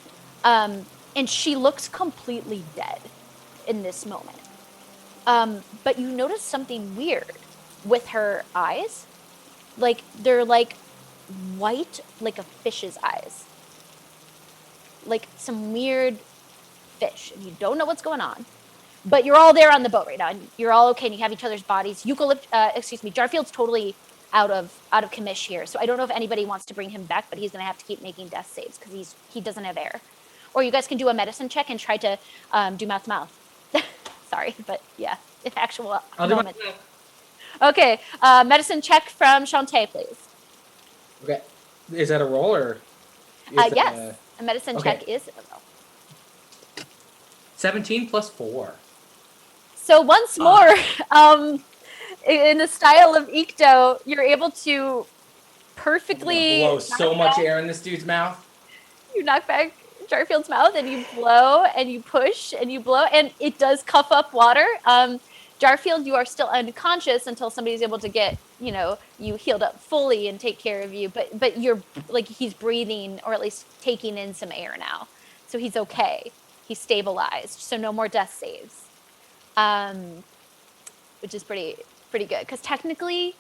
And she looks completely dead in this moment. But you notice something weird with her eyes. Like they're like white, like a fish's eyes. Like some weird fish. And you don't know what's going on. But you're all there on the boat right now, and you're all okay, and you have each other's bodies. Jarfield's totally out of commish here. So I don't know if anybody wants to bring him back, but he's gonna have to keep making death saves because he doesn't have air. Or you guys can do a medicine check and try to do mouth to mouth. Sorry, but yeah, actual moment. Okay, medicine check from Chante, please. Okay. Is that a roll or? Yes, a medicine okay. check is a roll. 17 plus 4. So once more, in the style of Ikto, you're able to perfectly blow so much air in this dude's mouth. You knock back Jarfield's mouth, and you blow and you push and you blow, and it does cuff up water. Jarfield, you are still unconscious until somebody's able to get you healed up fully and take care of you. But you're like, he's breathing, or at least taking in some air now, so he's okay. He's stabilized, so no more death saves, which is pretty good. Because technically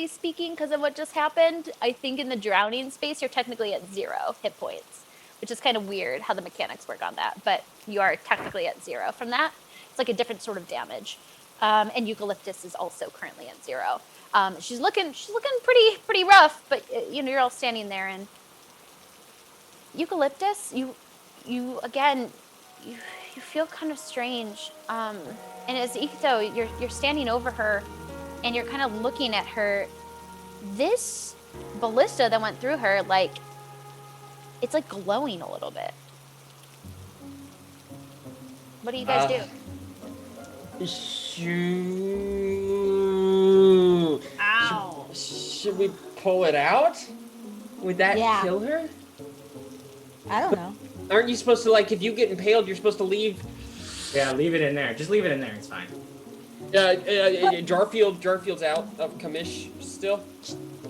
speaking, because of what just happened, I think in the drowning space you're technically at 0 hit points, which is kind of weird how the mechanics work on that. But you are technically at 0 from that. It's like a different sort of damage. And Eucalyptus is also currently at 0. She's looking pretty rough, but you're all standing there, and Eucalyptus, you again, you feel kind of strange. And as Ikto, you're standing over her, and you're kind of looking at her. This ballista that went through her, like, it's like glowing a little bit. What do you guys do? Ow. Should we pull it out? Would that kill her? I don't know. Aren't you supposed to, like, if you get impaled, you're supposed to leave? Yeah, leave it in there. Just leave it in there. It's fine. Jarfield's out of commish still.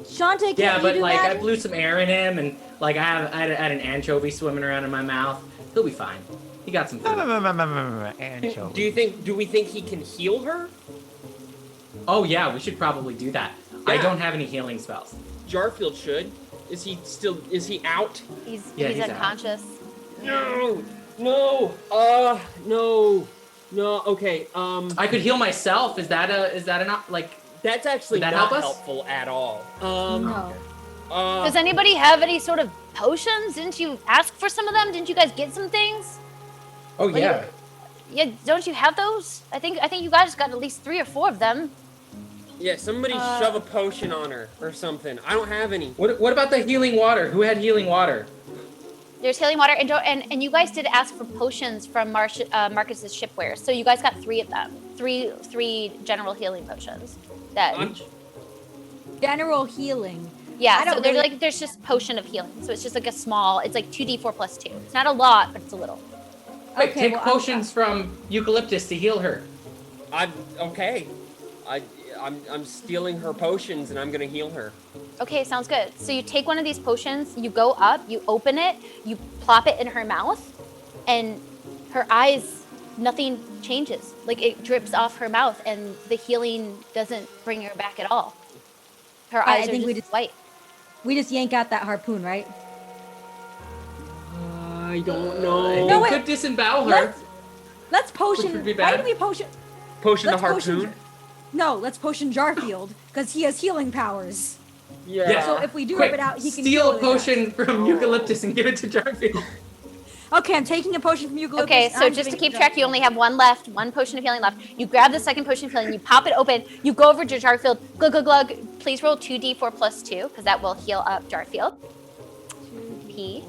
Shantae, Yeah, but like I blew some air in him, and like I had an anchovy swimming around in my mouth. He'll be fine. He got some food. Do we think he can heal her? Oh yeah, we should probably do that. Yeah. I don't have any healing spells. Jarfield should. Is he out? He's he's unconscious. No. Okay. I could heal myself. Is that enough? Like that's actually that not help us? helpful at all. No. Does anybody have any sort of potions? Didn't you ask for some of them? Didn't you guys get some things? Oh yeah. Yeah, don't you have those? I think you guys got at least 3 or 4 of them. Yeah, somebody shove a potion on her or something. I don't have any. What about the healing water? Who had healing water? There's healing water, and you guys did ask for potions from Marcus's shipware, so you guys got 3 of them. Three general healing potions. General healing. Yeah, so there's just potion of healing. So it's just like it's like 2d4 plus 2. It's not a lot, but it's a little. Wait, take potions from Eucalyptus to heal her. I'm stealing her potions and I'm gonna heal her. Okay, sounds good. So you take one of these potions, you go up, you open it, you plop it in her mouth, and her eyes, nothing changes. Like it drips off her mouth, and the healing doesn't bring her back at all. Her eyes are just white. We just yank out that harpoon, right? I don't know. No, we could disembowel her. Let's potion. Which would be Why bad. do we potion? Potion the Let's harpoon? No, let's potion Jarfield because he has healing powers. Yeah. So if we do Quick, rip it out, he can steal heal a potion from Eucalyptus and give it to Jarfield. Okay, I'm taking a potion from Eucalyptus. Okay, so I'm just to giving it keep track, you only have 1 left, 1 potion of healing left. You grab the second potion of healing, you pop it open, you go over to Jarfield, glug, glug, glug. Please roll 2d4 plus 2, because that will heal up Jarfield. P.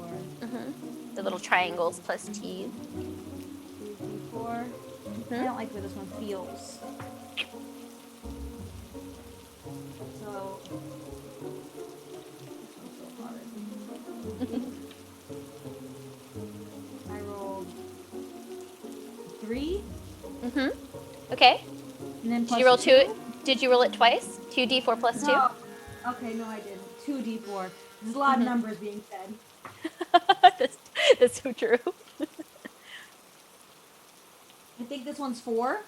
The little triangles plus T. 2d4. I don't like where this one feels. So. I rolled 3. Okay. And then Did you roll 2? Did you roll it twice? 2d4 plus 2? No. Okay, no, I didn't. 2d4. There's a lot of numbers being said. That's so true. I think this one's 4.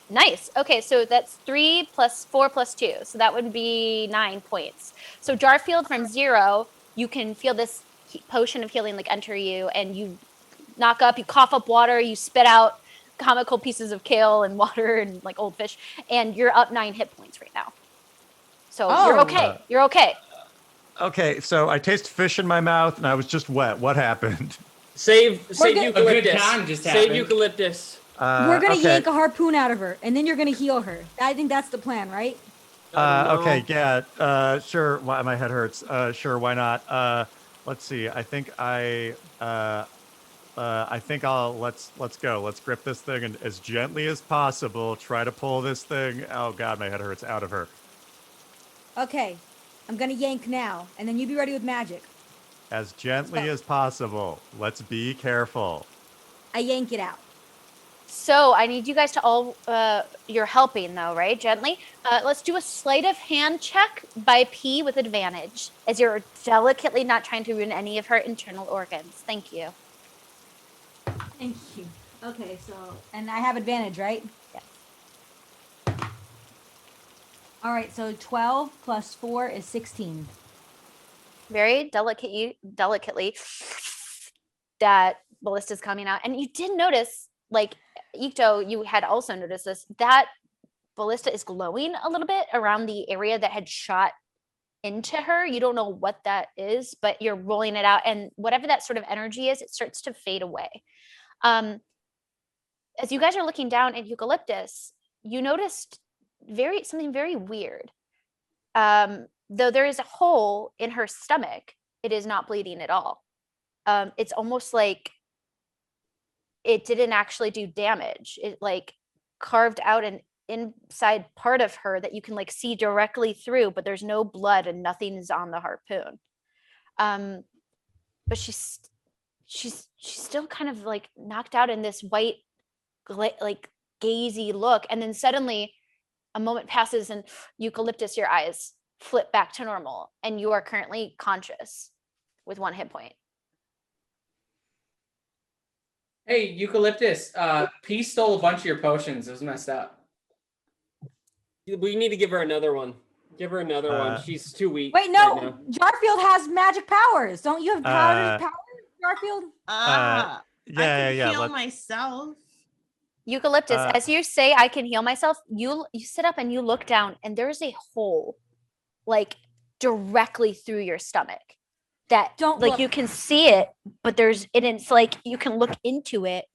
Nice. Okay, so that's 3 plus 4 plus 2. So that would be 9 points. So Jarfield, from 0, you can feel this potion of healing like enter you, and you knock up, you cough up water, you spit out comical pieces of kale and water and like old fish, and you're up 9 hit points right now. So you're okay. You're okay. Okay, so I taste fish in my mouth and I was just wet. What happened? Save Eucalyptus. A good time just happened. Save Eucalyptus. We're gonna yank a harpoon out of her, and then you're gonna heal her. I think that's the plan, right? Okay, yeah, sure. Why my head hurts? Sure, why not? Let's see. I think I'll let's go. Let's grip this thing and as gently as possible try to pull this thing. Oh God, my head hurts out of her. Okay, I'm gonna yank now, and then you be ready with magic. As gently as possible. Let's be careful. I yank it out. So I need you guys to all, you're helping though, right? Gently. Let's do a sleight of hand check by P with advantage, as you're delicately not trying to ruin any of her internal organs. Thank you. Thank you. Okay, so, and I have advantage, right? Yes. All right, so 12 plus 4 is 16. Very delicately, that ballista's coming out. And you did notice, like, Ikto, you had also noticed this, that ballista is glowing a little bit around the area that had shot into her. You don't know what that is, but you're rolling it out, and whatever that sort of energy is, it starts to fade away. As you guys are looking down at Eucalyptus, you noticed something very weird. Though there is a hole in her stomach, it is not bleeding at all. It's almost like it didn't actually do damage. It like carved out an inside part of her that you can like see directly through, but there's no blood and nothing is on the harpoon. But she's still kind of like knocked out in this white, like gazy look. And then suddenly a moment passes and Eucalyptus, your eyes flip back to normal and you are currently conscious with 1 hit point. Hey, Eucalyptus, P stole a bunch of your potions. It was messed up. We need to give her another one. Give her another one. She's too weak. Wait, no. right now. Jarfield has magic powers. Don't you have powers, Jarfield? I can yeah. heal myself. Eucalyptus, as you say, I can heal myself, you sit up and you look down and there's a hole like directly through your stomach that Don't like look. you can see it, but it's like you can look into it,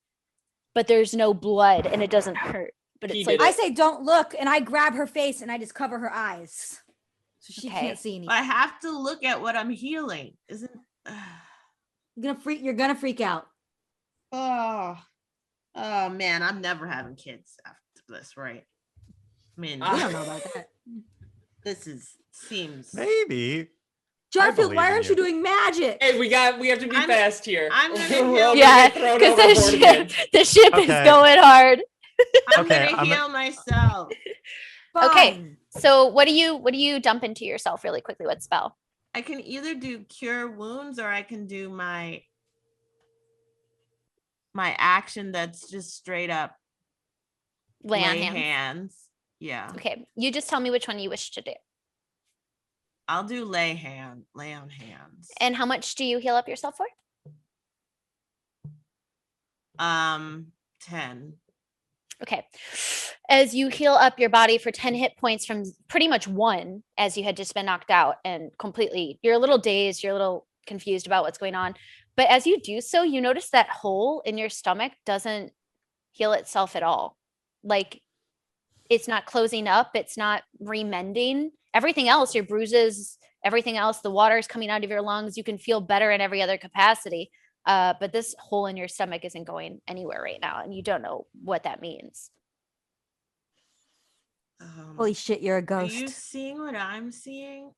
but there's no blood and it doesn't hurt. But He it's like did I say don't look, and I grab her face and I just cover her eyes. So she Okay. can't see anything. I have to look at what I'm healing. Isn't You're gonna freak out. oh man, I'm never having kids after this, right? I mean, We don't know about that. this seems Maybe. Jarfield, believe why in aren't you. you doing magic? Hey, we have to be fast here. I'm gonna We're heal- all yeah, get thrown because overboard again. the ship is Okay. going hard. I'm Okay, gonna I'm a- heal myself. Okay. Fine. So what do you dump into yourself really quickly? What spell? I can either do cure wounds or I can do my action that's just straight up Lay on hands. hands. Yeah. Okay, you just tell me which one you wish to do. I'll do lay on hands. And how much do you heal up yourself for? 10. Okay. As you heal up your body for 10 hit points from pretty much 1, as you had just been knocked out and completely, you're a little dazed, you're a little confused about what's going on. But as you do so, you notice that hole in your stomach doesn't heal itself at all. Like it's not closing up, it's not remending. Everything else, your bruises, everything else, the water is coming out of your lungs. You can feel better in every other capacity. But this hole in your stomach isn't going anywhere right now, and you don't know what that means. Holy shit, you're a Are ghost. you seeing what I'm seeing?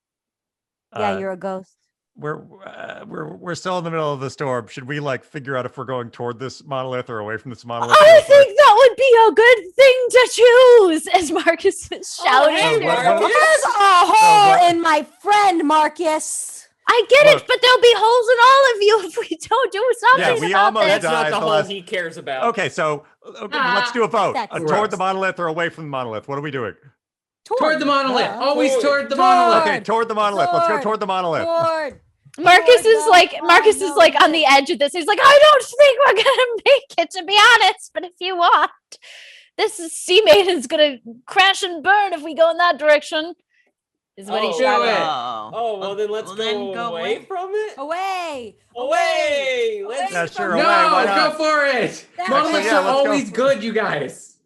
Yeah, you're a ghost. We're still in the middle of the storm. Should we like figure out if we're going toward this monolith or away from this monolith? I think that would be a good thing to choose, as Marcus is shouting. hey, So what- Marcus. There's a hole what- in my friend Marcus. I get Look. it, but there'll be holes in all of you if we don't do something we about almost this. That's not dies the the hole last- he cares about. Okay, so let's do a vote. That's Toward gross. the monolith or away from the monolith. What are we doing? Toward the monolith. Yeah. Always Toward. toward the monolith. Okay, toward the monolith. Let's go Toward. toward the monolith. Lord. Marcus Toward is the like on the edge of this. He's like, I don't think we're gonna make it, to be honest. But if you want, Sea Maiden's gonna crash and burn if we go in that direction. Is what Oh. he's Do shouting. it. Oh, well then let's go away from it. Away. Away. Let's Yeah, sure. from Away. No, Why go not? for it. That's Monoliths yeah, are let's go always for- good, you guys.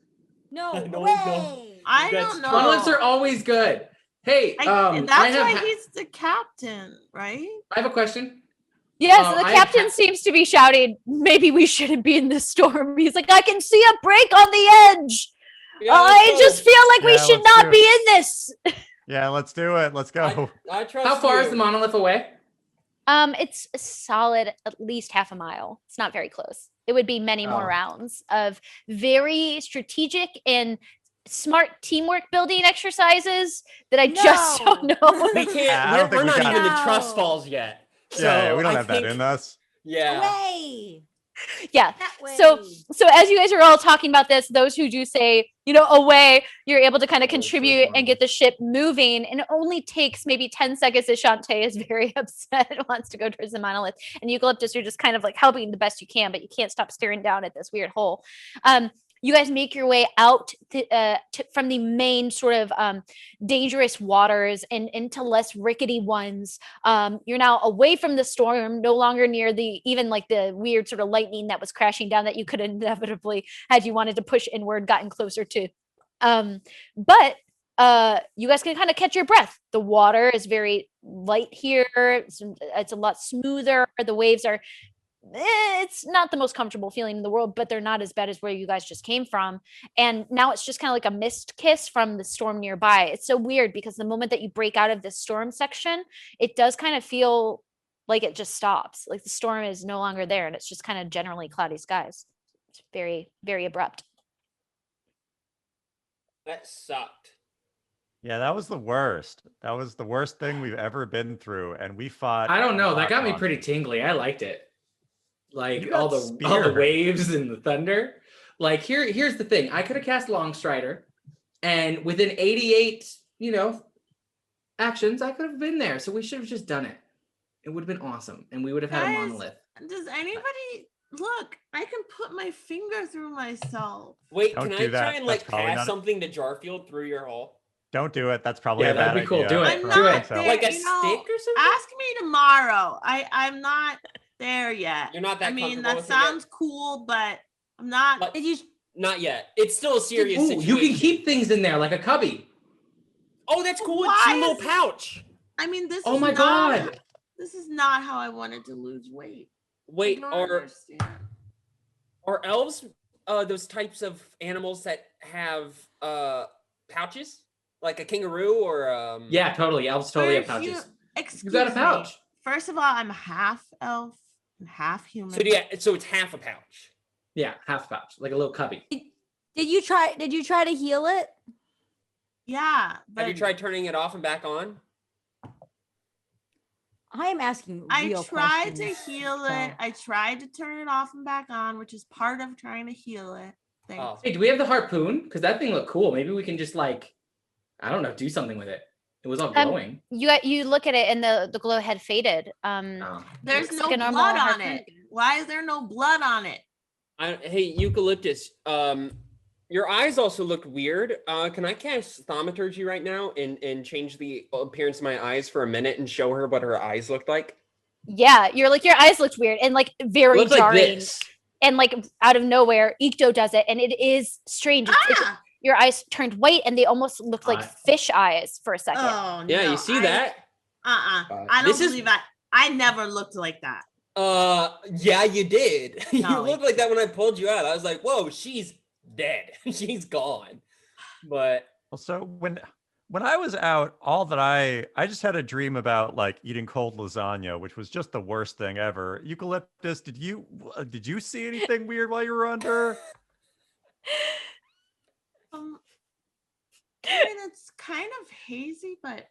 No, No, away. no. I That's don't know. Monoliths are always good. Hey, I that's have why he's the captain, right? I have a question. Yes, the I captain ha- seems to be shouting, maybe we shouldn't be in this storm. He's like, I can see a break on the edge. Yeah, I let's go. just feel like we Yeah, should let's not do be in this. Yeah, let's do it. Let's go. I trust How far you. is the monolith away? It's a solid at least half a mile. It's not very close. It would be many more Oh. rounds of very strategic and smart teamwork building exercises that I just No. don't know. We I can't. don't We're think we not got even it. in trust falls yet. Yeah, So we don't I have that think- in us. Yeah. Away. Yeah. That way. So as you guys are all talking about this, those who do say, away, you're able to kind of contribute and get the ship moving. And it only takes maybe 10 seconds as Shantae is very upset and wants to go towards the monolith. And Eucalyptus, you're just kind of like helping the best you can, but you can't stop staring down at this weird hole. you guys make your way out from the main sort of dangerous waters and into less rickety ones. You're now away from the storm, no longer near even like the weird sort of lightning that was crashing down that you could inevitably, had you wanted to push inward, gotten closer to. But you guys can kind of catch your breath. The water is very light here. It's a lot smoother. The waves are, it's not the most comfortable feeling in the world, but they're not as bad as where you guys just came from. And now it's just kind of like a mist kiss from the storm nearby. It's so weird because the moment that you break out of this storm section, it does kind of feel like it just stops. Like the storm is no longer there and it's just kind of generally cloudy skies. It's very, very abrupt. That sucked. Yeah, that was the worst. That was the worst thing we've ever been through, and we fought. I don't know. That got me on. pretty tingly. I liked it. Like You got all the speared. waves and the thunder. Like here's the thing. I could have cast Longstrider, and within 88, actions, I could have been there. So we should have just done it. It would have been awesome, and we would have had a Guys, monolith. Does anybody look? I can put my finger through myself. Wait, Don't can do I that. try and That's like probably pass not- something to Jarfield through your hole? Don't do it. That's probably Yeah, a bad that'd be cool. idea. Do it. I'm Do not it. there. Like a you know, stick or something? Ask me tomorrow. I'm not there yet. You're not that I mean, comfortable that with it yet? sounds cool, but I'm not. Like- Did you? Not yet. It's still a serious Ooh, situation. you can keep things in there like a cubby. Oh, that's cool. Why It's your little is- pouch. I mean, this. Oh is my not- God. This is not how I wanted to lose weight. I Wait, don't are understand. elves those types of animals that have pouches? Like a kangaroo or Yeah, totally. Elves totally have Or if pouches. Excuse You got a me. pouch. First of all, I'm half elf and half human. So it's half a pouch. Yeah, half pouch, like a little cubby. Did you try to heal it? Yeah, but Have you tried turning it off and back on? I am asking I real tried to questions, heal so- it. I tried to turn it off and back on, which is part of trying to heal it. Thanks. Oh. Hey, do we have the harpoon? Because that thing looked cool. Maybe we can just like, I don't know, do something with it. It was all glowing. You look at it and the glow had faded. Oh. There's looks no like a normal blood on harpoon it. again. Why is there no blood on it? Hey, Eucalyptus. Your eyes also looked weird. Can I cast Thaumaturgy right now and change the appearance of my eyes for a minute and show her what her eyes looked like? Yeah, your eyes looked weird and like very Looked like jarring. this. And like out of nowhere, Ikto does it, and it is strange. It's Ah! your eyes turned white, and they almost looked like fish eyes for a second. Oh Yeah, no, you see that? I don't This is- believe that. I never looked like that. Yeah, you did. You No, looked like that when I pulled you out. I was like, whoa, she's dead. She's gone. But Also, when I was out, all that I just had a dream about like eating cold lasagna, which was just the worst thing ever. Eucalyptus, did you see anything weird while you were under? I mean, it's kind of hazy, but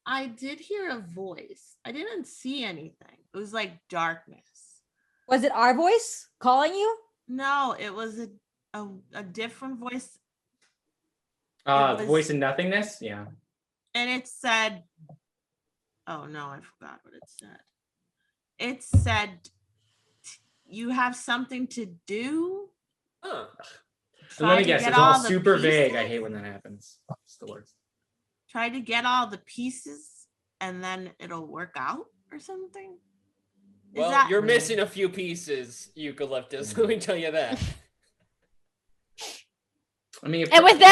I did hear a voice. I didn't see anything. It was like darkness. Was it our voice calling you? No, it was a different voice, was- Voice in nothingness. Yeah. and it said, "Oh no, I forgot what it said." It said, "You have something to do." huh. So let me Try to guess. get It's all the super vague. I pieces. hate when that happens. It's the worst. Try to get all the pieces, and then it'll work out or something. Is Well, that- you're missing a few pieces, Eucalyptus. Let me tell you that. I mean, if And with probably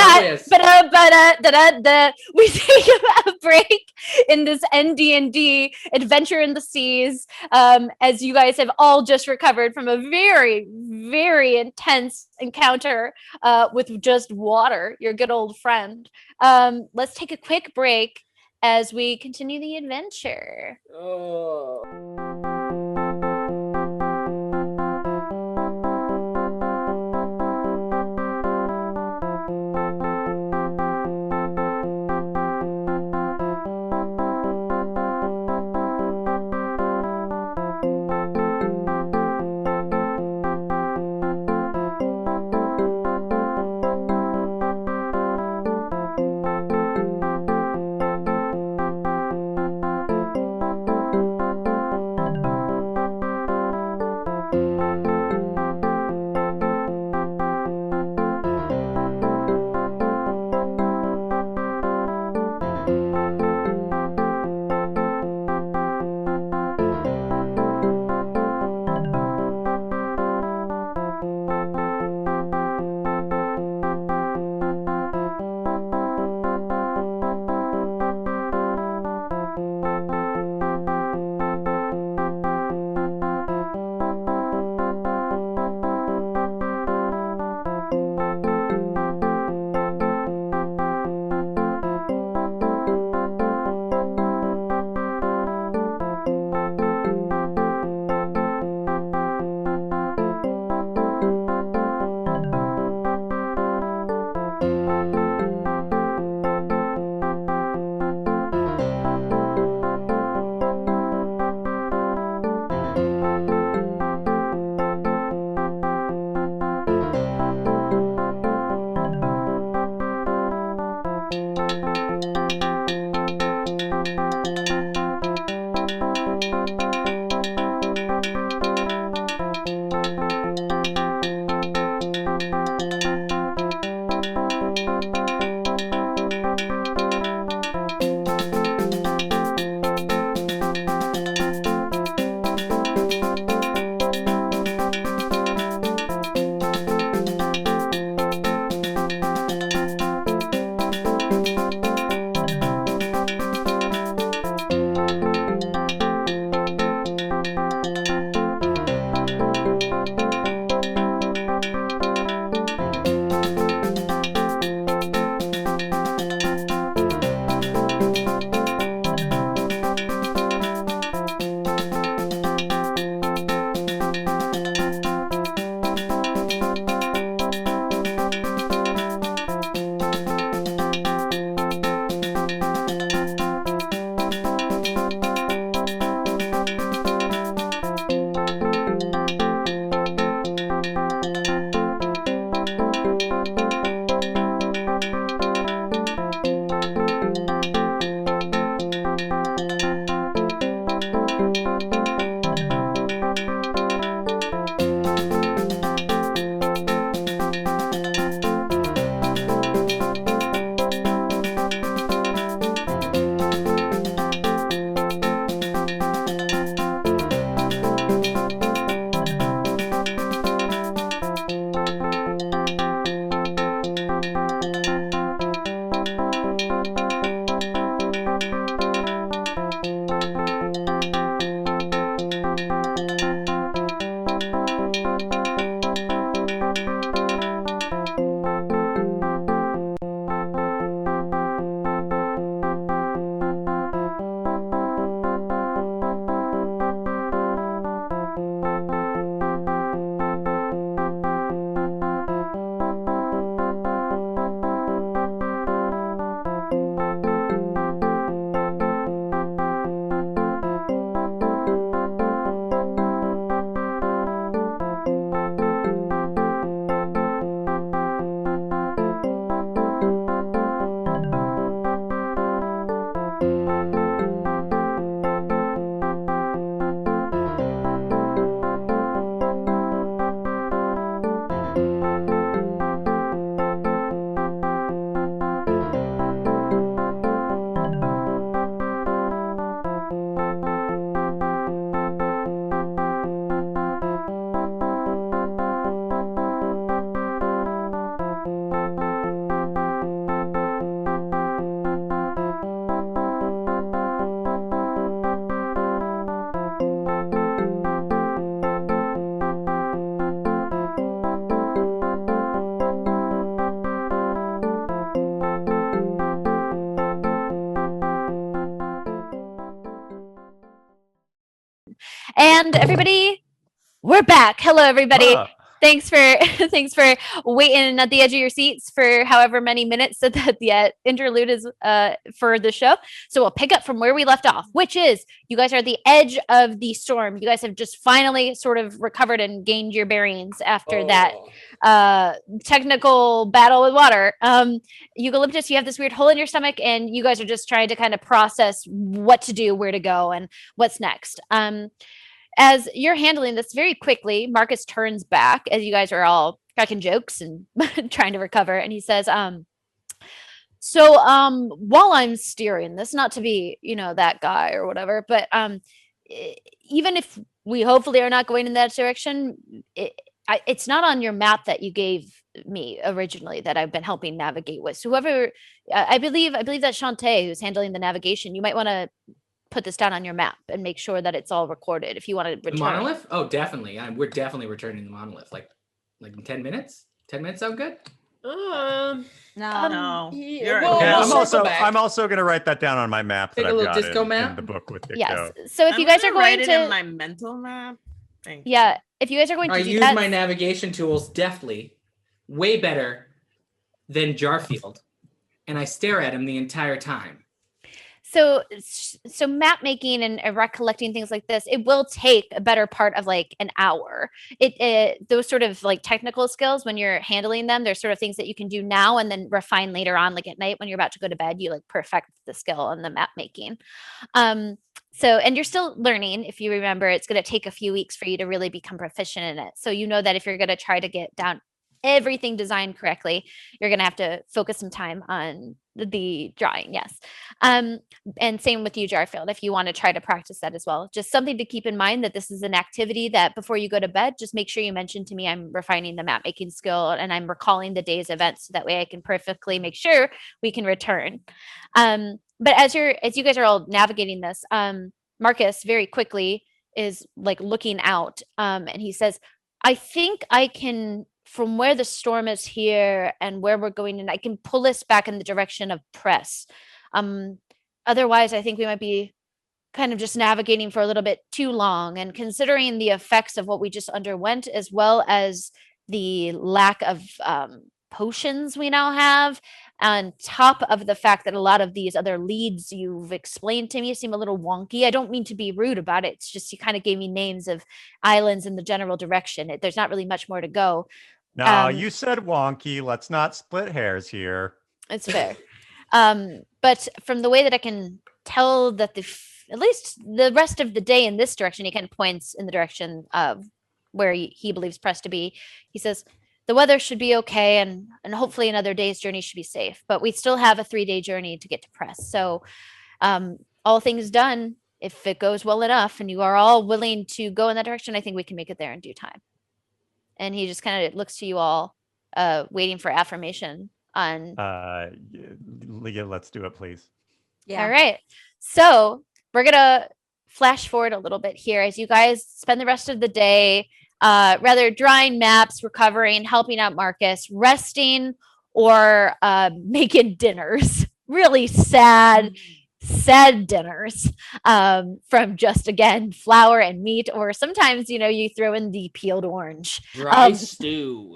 that, we take a break in this NDND adventure in the seas, as you guys have all just recovered from a very, very intense encounter with just water, your good old friend. Let's take a quick break as we continue the adventure. Oh. And everybody, we're back. Hello, everybody. Ah. Thanks for waiting at the edge of your seats for however many minutes that the interlude is for the show. So we'll pick up from where we left off, which is you guys are at the edge of the storm. You guys have just finally sort of recovered and gained your bearings after that technical battle with water. Eucalyptus, you have this weird hole in your stomach, and you guys are just trying to kind of process what to do, where to go, and what's next. As you're handling this very quickly, Marcus turns back as you guys are all cracking jokes and trying to recover. And he says, so while I'm steering this, not to be, that guy or whatever, but even if we hopefully are not going in that direction, it's not on your map that you gave me originally that I've been helping navigate with. So whoever, I believe that Chante, who's handling the navigation, you might want to put this down on your map and make sure that it's all recorded if you want to return. The monolith? Oh, definitely. We're definitely returning the monolith. Like in 10 minutes? 10 minutes sound good? No. Yeah, Well, Okay, we'll I'm also going to write that down on my map Take that a I've little got disco in map? the book with Ikto. Yes. So if you guys are going write it to in my mental map. Thank you. yeah, if you guys are going to I do use that, my navigation tools deftly, way better than Jarfield, and I stare at him the entire time. so map making and recollecting things like this, it will take a better part of like an hour. It those sort of like technical skills when you're handling them, there's sort of things that you can do now and then refine later on, like at night when you're about to go to bed, you like perfect the skill on the map making. So, and you're still learning. If you remember, it's going to take a few weeks for you to really become proficient in it. So you know that if you're going to try to get down everything designed correctly, you're going to have to focus some time on the drawing. Yes. And same with you, Jarfield, if you want to try to practice that as well. Just something to keep in mind that this is an activity that before you go to bed, just make sure you mention to me I'm refining the map making skill and I'm recalling the day's events so that way I can perfectly make sure we can return. But as you guys are all navigating this, Marcus very quickly is like looking out, and he says, I think I can, from where the storm is here and where we're going, and I can pull us back in the direction of press. Otherwise, I think we might be kind of just navigating for a little bit too long. And considering the effects of what we just underwent, as well as the lack of potions we now have, on top of the fact that a lot of these other leads you've explained to me seem a little wonky. I don't mean to be rude about it. It's just you kind of gave me names of islands in the general direction. There's not really much more to go. No, you said wonky. Let's not split hairs here. It's fair. But from the way that I can tell that at least the rest of the day in this direction, he kind of points in the direction of where he believes press to be. He says, the weather should be okay, and hopefully another day's journey should be safe. But we still have a 3-day journey to get to press. So all things done, if it goes well enough and you are all willing to go in that direction, I think we can make it there in due time. And he just kind of looks to you all, waiting for affirmation on. Leah, let's do it, please. Yeah. All right. So we're going to flash forward a little bit here as you guys spend the rest of the day rather drawing maps, recovering, helping out Marcus, resting, or making dinners. Really sad dinners from just, again, flour and meat, or sometimes, you throw in the peeled orange. Dry stew.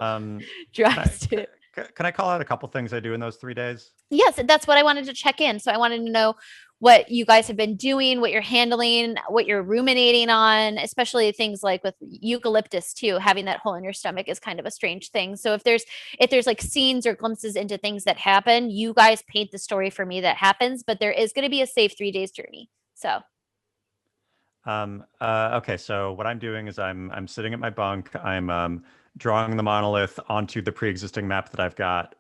Dry stew. Can I call out a couple things I do in those 3 days? Yes, that's what I wanted to check in. So I wanted to know what you guys have been doing, what you're handling, what you're ruminating on, especially things like with Eucalyptus too. Having that hole in your stomach is kind of a strange thing. So if there's like scenes or glimpses into things that happen, you guys paint the story for me that happens, but there is going to be a safe 3 days journey. So okay, so what I'm doing is I'm sitting at my bunk. I'm drawing the monolith onto the pre-existing map that I've got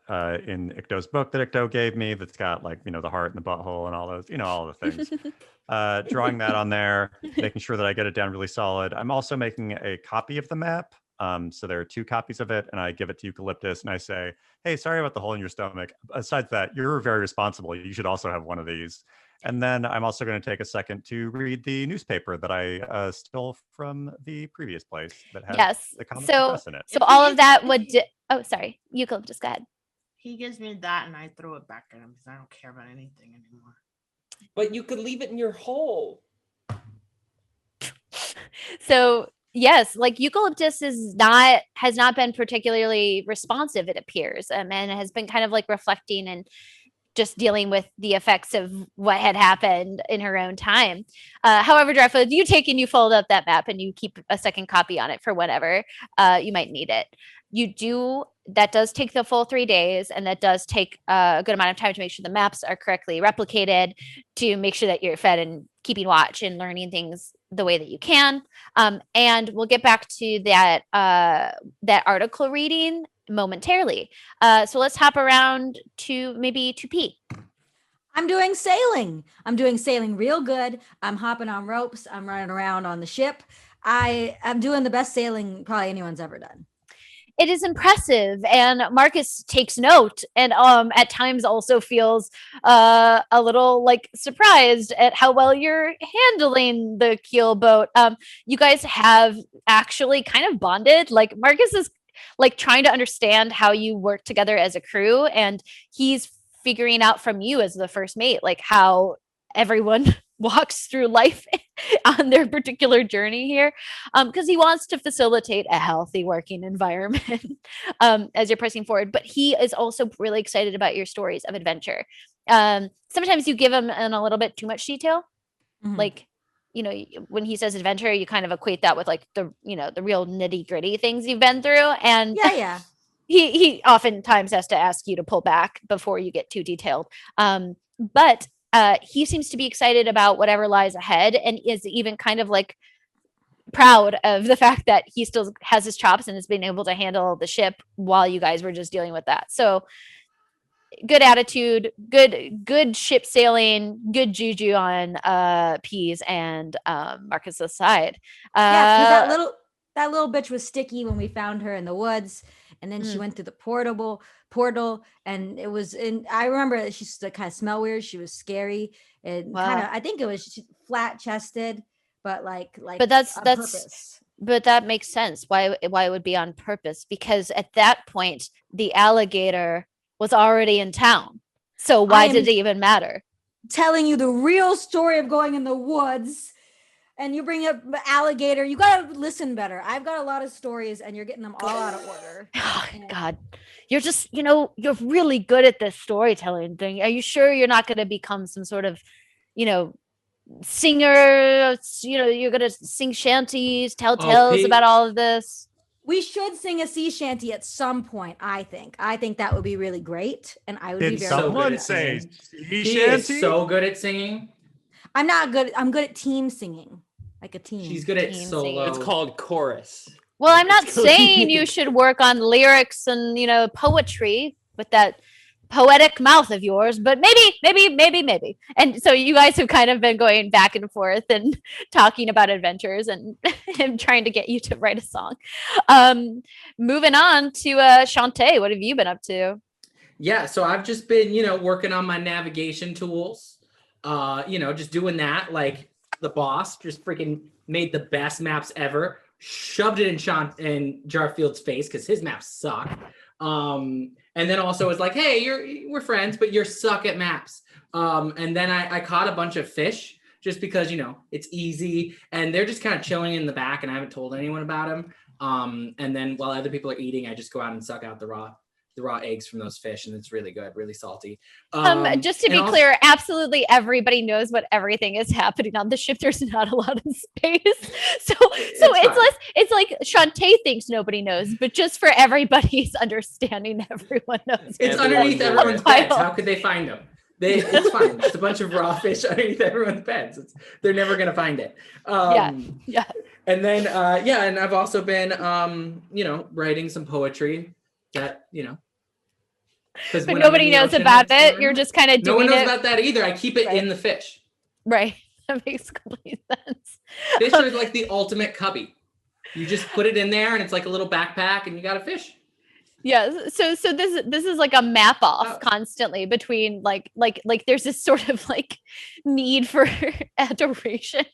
in Ikto's book that Ikto gave me. That's got like the heart and the butthole and all those all the things. Drawing that on there, making sure that I get it down really solid. I'm also making a copy of the map. So there are 2 copies of it, and I give it to Eucalyptus, and I say, "Hey, sorry about the hole in your stomach. Besides that, you're very responsible. You should also have one of these." And then I'm also going to take a second to read the newspaper that I stole from the previous place that had the comic press in it. So all of that would. Oh, sorry, Eucalyptus, go ahead. He gives me that, and I throw it back at him because I don't care about anything anymore. But you could leave it in your hole. So yes, like Eucalyptus has not been particularly responsive, it appears, and has been kind of like reflecting and just dealing with the effects of what had happened in her own time. However, Jarfield, you fold up that map and you keep a second copy on it for whenever you might need it. That does take the full 3 days, and that does take a good amount of time to make sure the maps are correctly replicated, to make sure that you're fed and keeping watch and learning things the way that you can. And we'll get back to that article reading momentarily. So let's hop around to P. I'm doing sailing. I'm doing sailing real good. I'm hopping on ropes. I'm running around on the ship. I'm doing the best sailing probably anyone's ever done. It is impressive, and Marcus takes note, and at times also feels a little like surprised at how well you're handling the keel boat. You guys have actually kind of bonded. Like Marcus is like trying to understand how you work together as a crew, and he's figuring out from you as the first mate like how everyone walks through life on their particular journey here, because he wants to facilitate a healthy working environment as you're pressing forward. But he is also really excited about your stories of adventure. Sometimes you give him in a little bit too much detail. Like, when he says adventure, you kind of equate that with like the real nitty gritty things you've been through. And yeah. he oftentimes has to ask you to pull back before you get too detailed. But he seems to be excited about whatever lies ahead, and is even kind of like proud of the fact that he still has his chops and has been able to handle the ship while you guys were just dealing with that. So good attitude, good ship sailing, good juju on P's and Marcus's side. Yeah, that little bitch was sticky when we found her in the woods, and then she went through the portal, and it was I remember she used to kind of smell weird. She was scary, and kind of, I think it was flat chested, but like but that's purpose. But that makes sense why it would be on purpose, because at that point the alligator was already in town, so why did it even matter? Telling you the real story of going in the woods, and you bring up alligator. You gotta listen better. I've got a lot of stories, and you're getting them all out of order. Oh, God, you're just, you're really good at this storytelling thing. Are you sure you're not going to become some sort of, singer? You're going to sing shanties, tell tales about all of this. We should sing a sea shanty at some point. I think that would be really great, and I would be very. Someone say sea He shanty? is so good at singing. I'm not good. I'm good at team singing, like a team. She's good at Team solo. singing. It's called chorus. Well, I'm not saying you should work on lyrics and, poetry with that poetic mouth of yours, but maybe. And so you guys have kind of been going back and forth and talking about adventures and him trying to get you to write a song. Moving on to Shantae, what have you been up to? Yeah, so I've just been, working on my navigation tools. Just doing that. Like the boss just freaking made the best maps ever. Shoved it in Jarfield's face because his maps suck. And then also was like, hey, we're friends, but you're suck at maps. And then I caught a bunch of fish just because, it's easy. And they're just kind of chilling in the back, and I haven't told anyone about them. And then while other people are eating, I just go out and suck out the raw eggs from those fish, and it's really good, really salty. Just to be clear, absolutely everybody knows what everything is happening on the ship. There's not a lot of space, so it's like Chante thinks nobody knows, but just for everybody's understanding, everyone knows. It's underneath everyone's beds. How could they find them? It's fine. It's a bunch of raw fish underneath everyone's beds. They're never gonna find it. Yeah. And then and I've also been writing some poetry that but nobody knows about it. You're just kind of doing it. No one knows about that either. I keep it in the fish. Right. That makes complete sense. Fish are like the ultimate cubby. You just put it in there, and it's like a little backpack, and you got a fish. Yeah. So this is like a map off constantly between like there's this sort of like need for adoration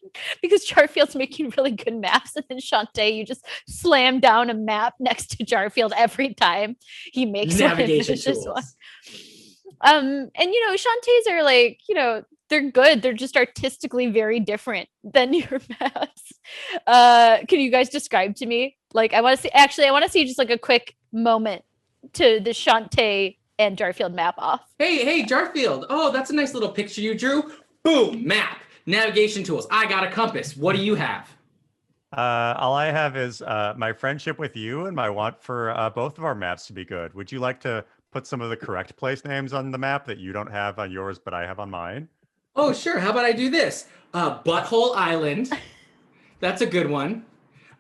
because Jarfield's making really good maps, and then Shantae, you just slam down a map next to Jarfield every time he makes navigation one. And Shantae's are like, They're good. They're just artistically very different than your maps. Can you guys describe to me? Like, I want to see. Actually, I want to see just like a quick moment to the Chante and Jarfield map off. Hey, Jarfield. Oh, that's a nice little picture you drew. Boom, map, navigation tools. I got a compass. What do you have? All I have is my friendship with you and my want for both of our maps to be good. Would you like to put some of the correct place names on the map that you don't have on yours, but I have on mine? Oh, sure. How about I do this? Butthole Island. That's a good one.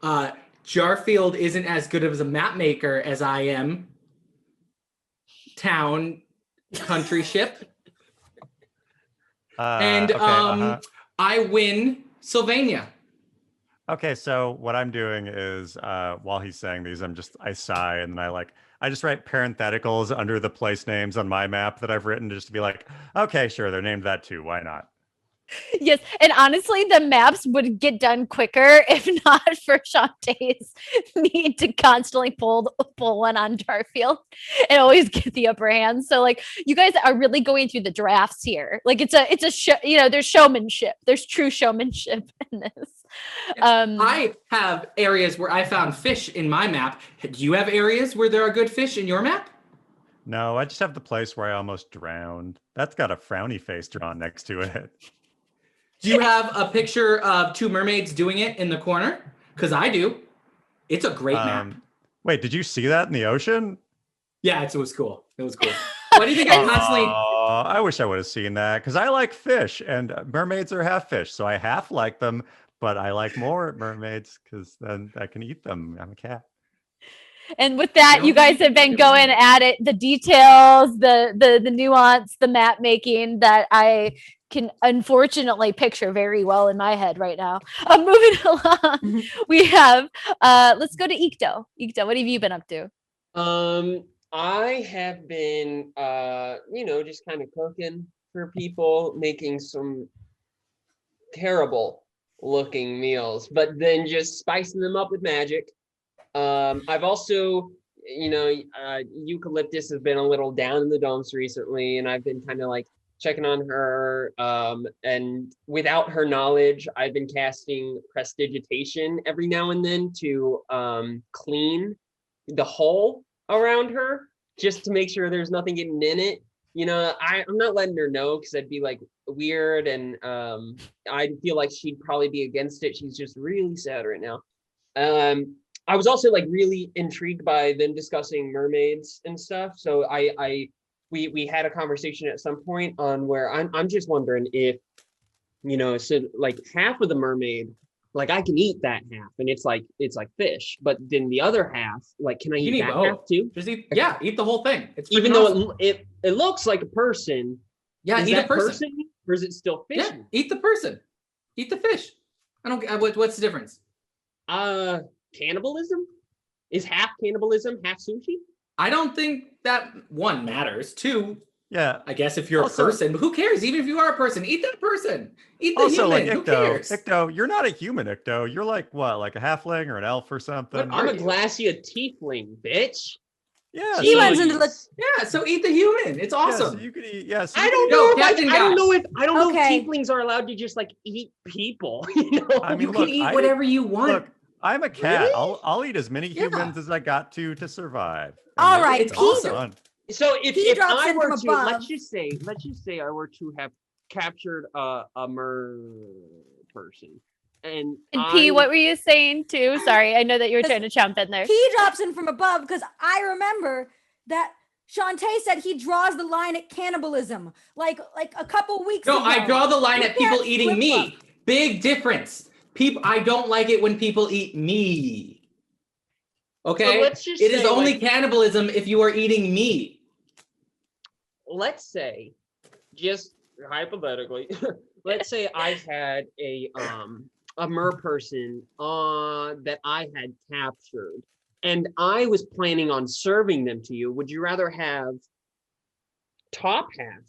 Jarfield isn't as good of a map maker as I am. Town, country ship. And okay, I win Sylvania. Okay, so what I'm doing is while he's saying these, I sigh and then I just write parentheticals under the place names on my map that I've written just to be like, okay, sure, they're named that too. Why not? Yes, and honestly, the maps would get done quicker if not for Shantae's need to constantly pull one on Jarfield and always get the upper hand. So, like, you guys are really going through the drafts here. Like, it's a show. You know, there's showmanship. There's true showmanship in this. I have areas where I found fish in my map. Do you have areas where there are good fish in your map? No, I just have the place where I almost drowned. That's got a frowny face drawn next to it. Do you have a picture of two mermaids doing it in the corner? Because I do. It's a great map. Wait, did you see that in the ocean? Yeah, it was cool. It was cool. Why do you think I constantly... Oh, I wish I would have seen that because I like fish and mermaids are half fish. So I half like them, but I like more mermaids because then I can eat them. I'm a cat. And with that, you guys have been going at it, the details, the nuance, the map making that I can unfortunately picture very well in my head right now. Moving along, we have, let's go to Ikto. Ikto, what have you been up to? I have been, just kind of cooking for people, making some terrible looking meals, but then just spicing them up with magic. I've also, Eucalyptus has been a little down in the dumps recently, and I've been kind of like checking on her. And without her knowledge, I've been casting prestidigitation every now and then to clean the hole around her, just to make sure there's nothing getting in it. I'm not letting her know because I'd be like weird, and I feel like she'd probably be against it. She's just really sad right now. I was also like really intrigued by them discussing mermaids and stuff. So we had a conversation at some point on where I'm just wondering if, so like half of the mermaid, like I can eat that half and it's like fish, but then the other half, like, can I eat that half too? Just eat the whole thing. It's even though it looks like a person. Yeah, eat a person. Or is it still fish? Yeah, eat the person. Eat the fish. I don't. What's the difference? Cannibalism? Is half cannibalism, half sushi? I don't think that one matters. Two, yeah. I guess if you're a person, but who cares? Even if you are a person, eat that person. Eat the human. Like who cares? Ikto, you're not a human, Ikto. You're like what? Like a halfling or an elf or something? I'm a glacia tiefling, bitch. Yeah. He runs into the. Yeah, so eat the human. It's awesome. Yeah, so you could eat. Yes. I don't know if tieflings are allowed to just like eat people. I mean, you can eat whatever you want. Look, I'm a cat. Really? I'll eat as many humans as I got to survive. All right, it's awesome. So if I were to above. let's just say I were to have captured a mer person, and P, what were you saying too? Sorry, I know that you were trying to jump in there. He drops in from above because I remember that Shantae said he draws the line at cannibalism, like a couple weeks ago. No, I draw the line at people eating me. Big difference. I don't like it when people eat me. Okay? So it is only cannibalism if you are eating me. Let's say, just hypothetically, let's say I had a mer person that I had captured, and I was planning on serving them to you. Would you rather have top half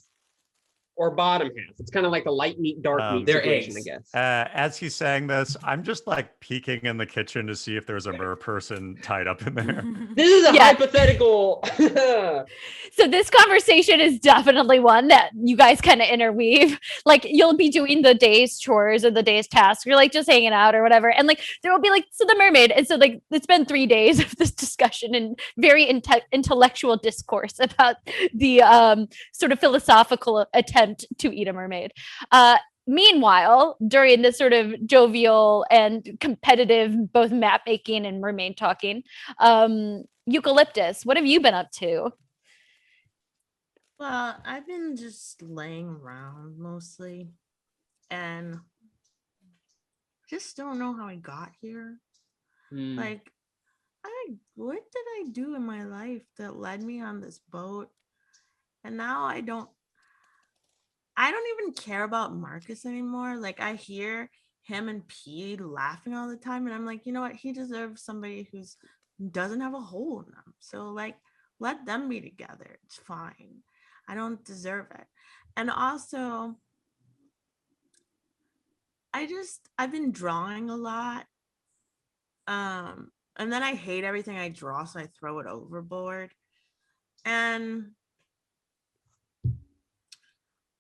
or bottom half. It's kind of like the light meat, dark meat They're situation, I eggs. guess. As he's saying this, I'm just like peeking in the kitchen to see if there's a mer person tied up in there. This is a Yeah. hypothetical. So this conversation is definitely one that you guys kind of interweave. Like you'll be doing the day's chores or the day's tasks. You're like just hanging out or whatever. And like there will be like, so the mermaid. And so like it's been 3 days of this discussion and very intellectual discourse about the sort of philosophical attempt to eat a mermaid. Meanwhile, during this sort of jovial and competitive, both map making and mermaid talking, Eucalyptus, what have you been up to? Well, I've been just laying around mostly and just don't know how I got here. Like, what did I do in my life that led me on this boat? And now I don't even care about Marcus anymore. Like, I hear him and P laughing all the time, and I'm like, you know what? He deserves somebody who doesn't have a hole in them. So, like, let them be together. It's fine. I don't deserve it. And also, I've been drawing a lot. And then I hate everything I draw, so I throw it overboard. And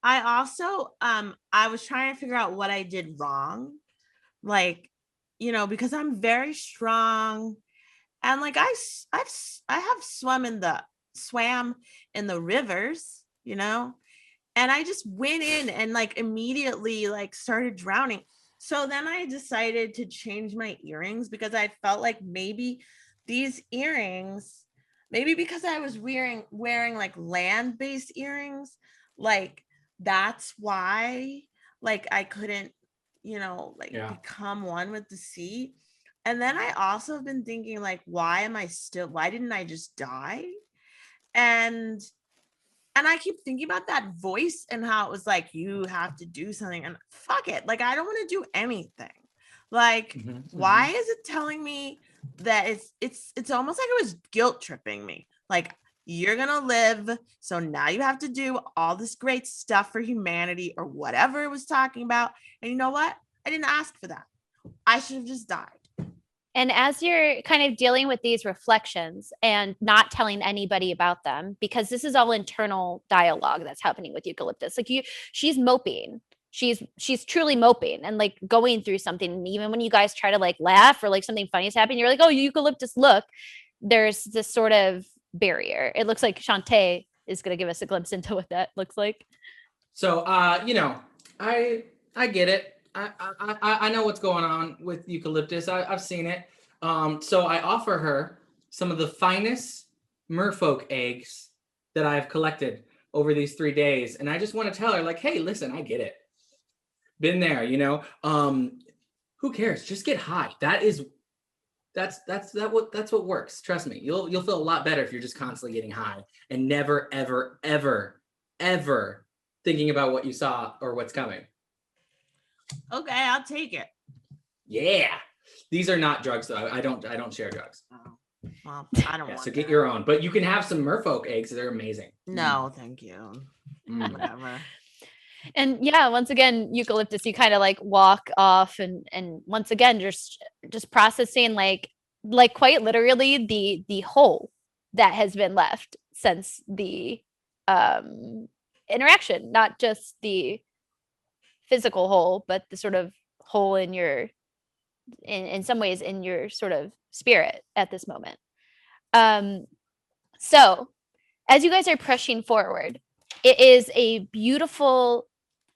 I also, I was trying to figure out what I did wrong. Like, you know, because I'm very strong. And like, I have swam in the rivers, you know, and I just went in and like immediately like started drowning. So then I decided to change my earrings because I felt like maybe these earrings, maybe because I was wearing like land-based earrings, like that's why like I couldn't, you know, like become one with the sea. And then I also have been thinking like, why didn't I just die? And I keep thinking about that voice and how it was like, you have to do something, and fuck it. Like, I don't want to do anything. Like, why is it telling me that it's almost like it was guilt tripping me. Like, you're going to live. So now you have to do all this great stuff for humanity or whatever it was talking about. And you know what? I didn't ask for that. I should have just died. And as you're kind of dealing with these reflections and not telling anybody about them, because this is all internal dialogue that's happening with Eucalyptus, like she's moping. She's truly moping and like going through something. And even when you guys try to like laugh or like something funny is happening, you're like, oh, Eucalyptus, look, there's this sort of barrier. It looks like Chante is going to give us a glimpse into what that looks like. So, you know, I get it. I know what's going on with Eucalyptus. I've seen it. So I offer her some of the finest merfolk eggs that I've collected over these 3 days. And I just want to tell her like, hey, listen, I get it. Been there, you know. Who cares? Just get high. That's what works. Trust me. You'll feel a lot better if you're just constantly getting high and never, ever, ever, ever thinking about what you saw or what's coming. Okay, I'll take it. Yeah. These are not drugs though. I don't share drugs. Oh, well, I don't want So get your own. But you can have some merfolk eggs. They're amazing. No, thank you. Whatever. And yeah, once again, Eucalyptus, you kind of like walk off and once again just processing like quite literally the hole that has been left since the interaction, not just the physical hole, but the sort of hole in your in some ways in your sort of spirit at this moment. So as you guys are pushing forward, it is a beautiful,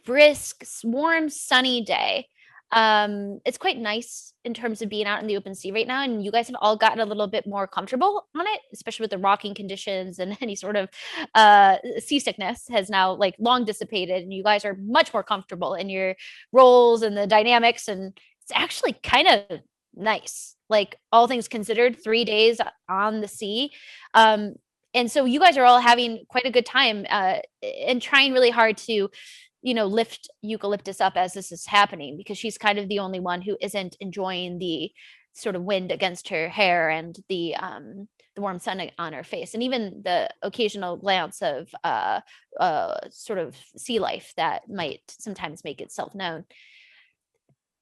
brisk, warm, sunny day. It's quite nice in terms of being out in the open sea right now, and you guys have all gotten a little bit more comfortable on it, especially with the rocking conditions, and any sort of seasickness has now like long dissipated, and you guys are much more comfortable in your roles and the dynamics, and it's actually kind of nice, like all things considered, 3 days on the sea. And so you guys are all having quite a good time and trying really hard to, you know, lift Eucalyptus up as this is happening, because she's kind of the only one who isn't enjoying the sort of wind against her hair and the warm sun on her face, and even the occasional glance of sort of sea life that might sometimes make itself known.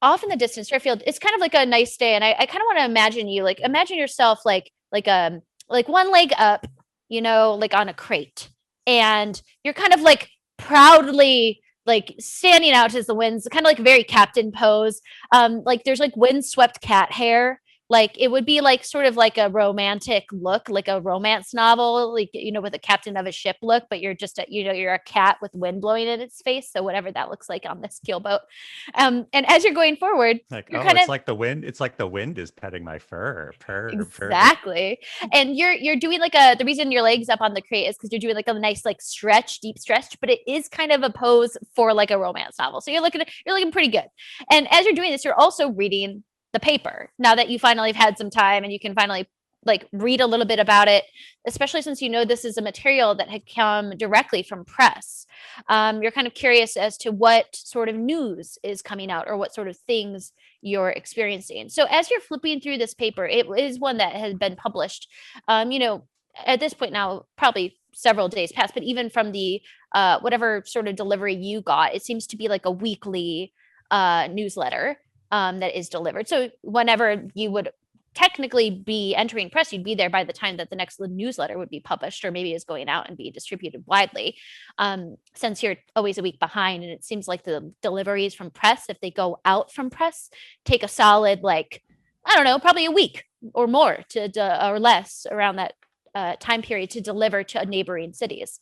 Off in the distance, Jarfield, it's kind of like a nice day, and I kind of want to imagine you, like, imagine yourself like one leg up, you know, like on a crate, and you're kind of like proudly like standing out as the winds, kind of like very captain pose. Like there's like windswept cat hair. Like it would be like sort of like a romantic look, like a romance novel, like, you know, with a captain of a ship look, but you're just you're a cat with wind blowing in its face. So whatever that looks like on this keel boat. And as you're going forward, Like, you're oh, kind it's of like the wind. It's like the wind is petting my fur. Purr, purr. exactly. And you're doing like the reason your legs up on the crate is because you're doing like a nice like stretch, deep stretch, but it is kind of a pose for like a romance novel. So you're looking pretty good. And as you're doing this, you're also reading the paper now that you finally have had some time and you can finally like read a little bit about it, especially since you know this is a material that had come directly from press. You're kind of curious as to what sort of news is coming out or what sort of things you're experiencing. So as you're flipping through this paper, it is one that has been published, you know, at this point now, probably several days past, but even from the whatever sort of delivery you got, it seems to be like a weekly newsletter that is delivered. So whenever you would technically be entering press, you'd be there by the time that the next newsletter would be published, or maybe is going out and be distributed widely. Since you're always a week behind, and it seems like the deliveries from press, if they go out from press, take a solid, like, I don't know, probably a week or more or less around that time period to deliver to neighboring cities.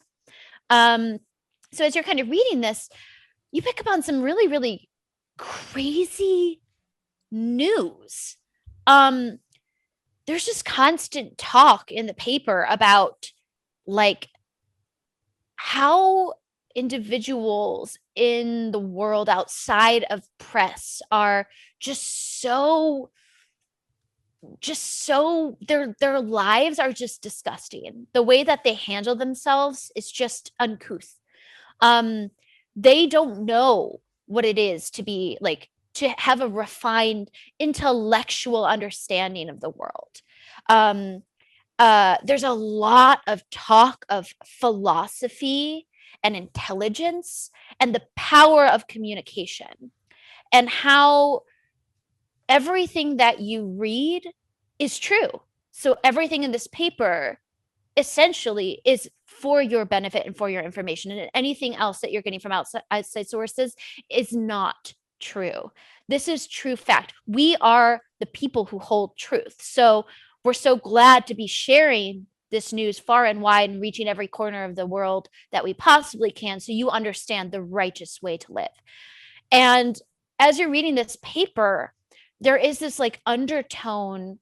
So as you're kind of reading this, you pick up on some really, really crazy news. There's just constant talk in the paper about like how individuals in the world outside of press are just so their lives are just disgusting. The way that they handle themselves is just uncouth. They don't know what it is to be like, to have a refined intellectual understanding of the world. There's a lot of talk of philosophy and intelligence and the power of communication, and how everything that you read is true. So everything in this paper essentially is for your benefit and for your information, and anything else that you're getting from outside sources is not true. This is true fact. We are the people who hold truth. So we're so glad to be sharing this news far and wide and reaching every corner of the world that we possibly can, so you understand the righteous way to live. And as you're reading this paper, there is this like undertone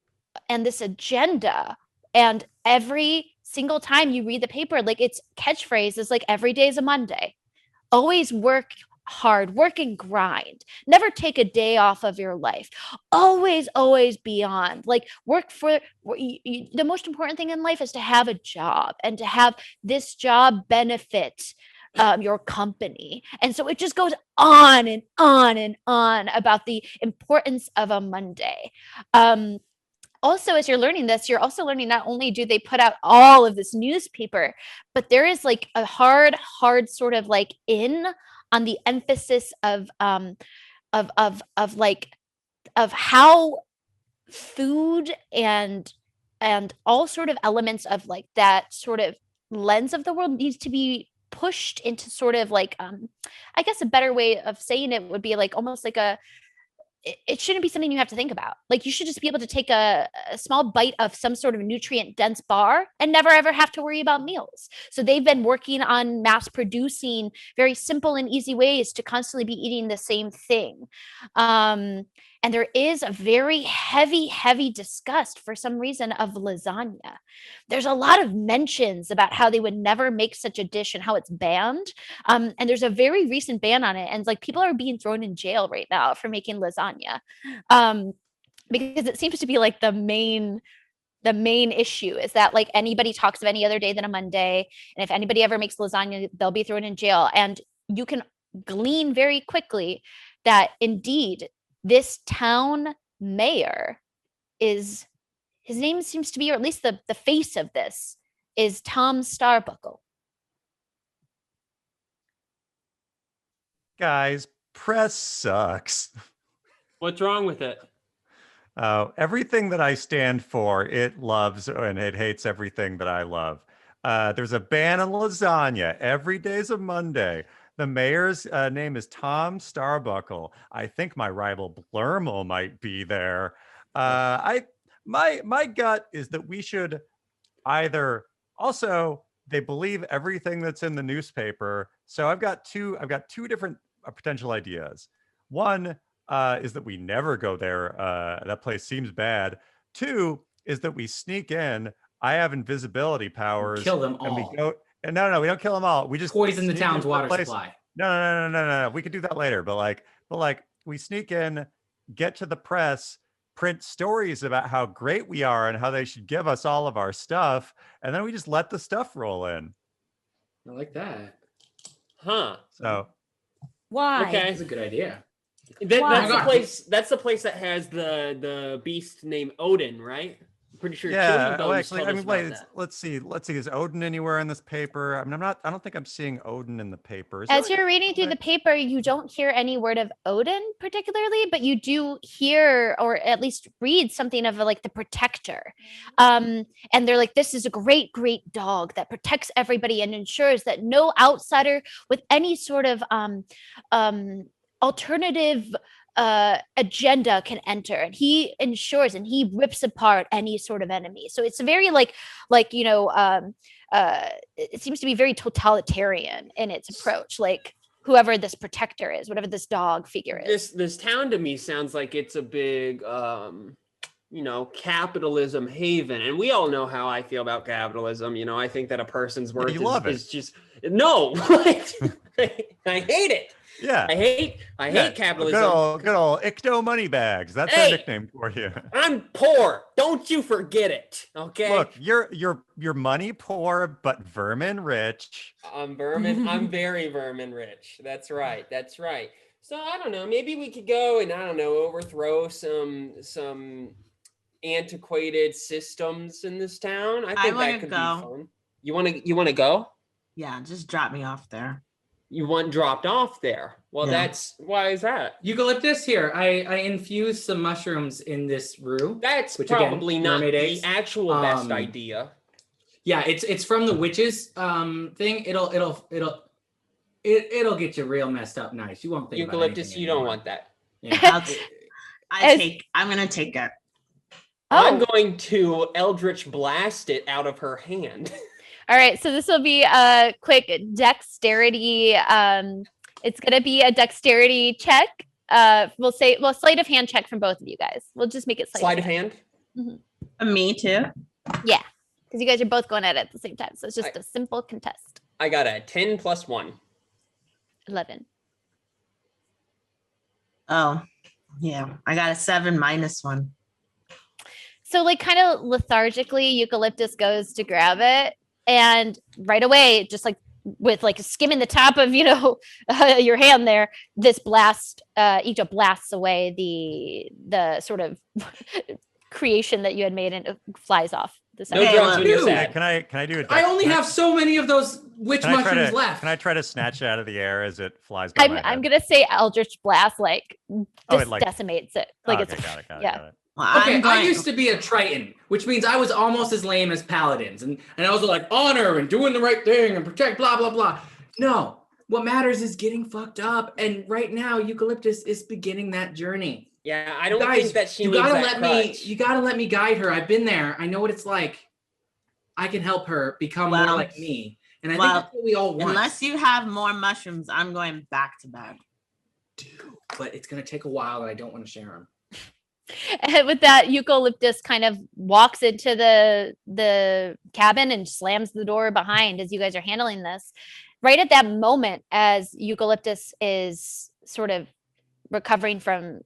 and this agenda, and every single time you read the paper, like its catchphrase is like, every day is a Monday. Always work hard, work and grind. Never take a day off of your life. Always be on. Like work for the most important thing in life is to have a job, and to have this job benefit your company. And so it just goes on and on and on about the importance of a Monday. Also, as you're learning this, you're also learning not only do they put out all of this newspaper, but there is like a hard sort of like in on the emphasis of how food and all sort of elements of like that sort of lens of the world needs to be pushed into sort of like I guess a better way of saying it would be like almost like it shouldn't be something you have to think about. Like you should just be able to take a small bite of some sort of nutrient dense bar and never ever have to worry about meals. So they've been working on mass producing very simple and easy ways to constantly be eating the same thing. And there is a very heavy disgust for some reason of lasagna. There's a lot of mentions about how they would never make such a dish and how it's banned. And there's a very recent ban on it. And like people are being thrown in jail right now for making lasagna. Because it seems to be like the main issue is that like anybody talks of any other day than a Monday. And if anybody ever makes lasagna, they'll be thrown in jail. And you can glean very quickly that indeed this town mayor is his name seems to be, or at least the face of this is Tom Starbuckle. Guys, press sucks. What's wrong with it? Everything that I stand for, it loves, and it hates everything that I love. There's a ban on lasagna. Every day's a Monday. The mayor's name is Tom Starbuckle. I think my rival Blurmo might be there. My gut is that we should either also they believe everything that's in the newspaper. So I've got two different potential ideas. One is that we never go there. That place seems bad. Two is that we sneak in. I have invisibility powers. Kill them and all. we go. And no, we don't kill them all. We just Poison the sneak town's into water place. supply. No. We could do that later. But like we sneak in, get to the press, print stories about how great we are and how they should give us all of our stuff, and then we just let the stuff roll in. I like that. Huh. So Why? Okay. That's a good idea. That's the God. place. That's the place that has the beast named Odin, right? I'm pretty sure. yeah, Chili well, Bones actually, told I us mean, about wait, that. let's see. Is Odin anywhere in this paper? I mean, I don't think I'm seeing Odin in the paper. Is As there you're reading through the paper, you don't hear any word of Odin particularly, but you do hear, or at least read, something of like the protector. And they're like, this is a great, great dog that protects everybody and ensures that no outsider with any sort of alternative agenda can enter, and he ensures and he rips apart any sort of enemy. So it's very like it seems to be very totalitarian in its approach, like whoever this protector is, whatever this dog figure is. This town to me sounds like it's a big capitalism haven, and we all know how I feel about capitalism. I think that a person's worth is just no. I hate it. Yeah, I hate capitalism. Good old Ikto money bags. That's Hey! their nickname for you. I'm poor. Don't you forget it. Okay. Look, you're money poor, but vermin rich. I'm vermin. I'm very vermin rich. That's right. So I don't know. Maybe we could go and overthrow some antiquated systems in this town. I think that could be fun. You want to go? Yeah, just drop me off there. You want dropped off there? Well, Yeah. why is that? Eucalyptus here. I infused some mushrooms in this brew. That's which, probably again, not mermaid the eggs. actual best idea. Yeah, it's from the witches thing. It'll get you real messed up nice. You won't think Eucalyptus, about you don't want that. Yeah. I'm gonna take it. I'm going to Eldritch blast it out of her hand. All right, so this will be a quick dexterity. It's going to be a dexterity check. Sleight of hand check from both of you guys. We'll just make it Sleight of hand. Mm-hmm. Me too. Yeah, because you guys are both going at it at the same time. So it's just a simple contest. I got a 10 plus 1. 11. Oh, yeah. I got a 7 minus 1. So like kind of lethargically, Eucalyptus goes to grab it. And right away, just like with like skimming the top of, your hand there, this blast, Ikto blasts away the sort of creation that you had made and it flies off. No drugs when you're sad. Can I do it? I only have so many of those witch mushrooms left. Can I try to snatch it out of the air as it flies by my head? I'm gonna say Eldritch Blast decimates it. Like Okay, it's got it. Well, Okay, I used to be a Triton, which means I was almost as lame as paladins. And I was like, honor and doing the right thing and protect, blah, blah, blah. No, what matters is getting fucked up. And right now, Eucalyptus is beginning that journey. Yeah, I don't think that she needs that crutch. You gotta let me guide her. I've been there. I know what it's like. I can help her become more like me. And I think that's what we all want. Unless you have more mushrooms, I'm going back to bed. Dude, but it's gonna take a while and I don't want to share them. And with that, Eucalyptus kind of walks into the cabin and slams the door behind as you guys are handling this. Right at that moment, as Eucalyptus is sort of recovering from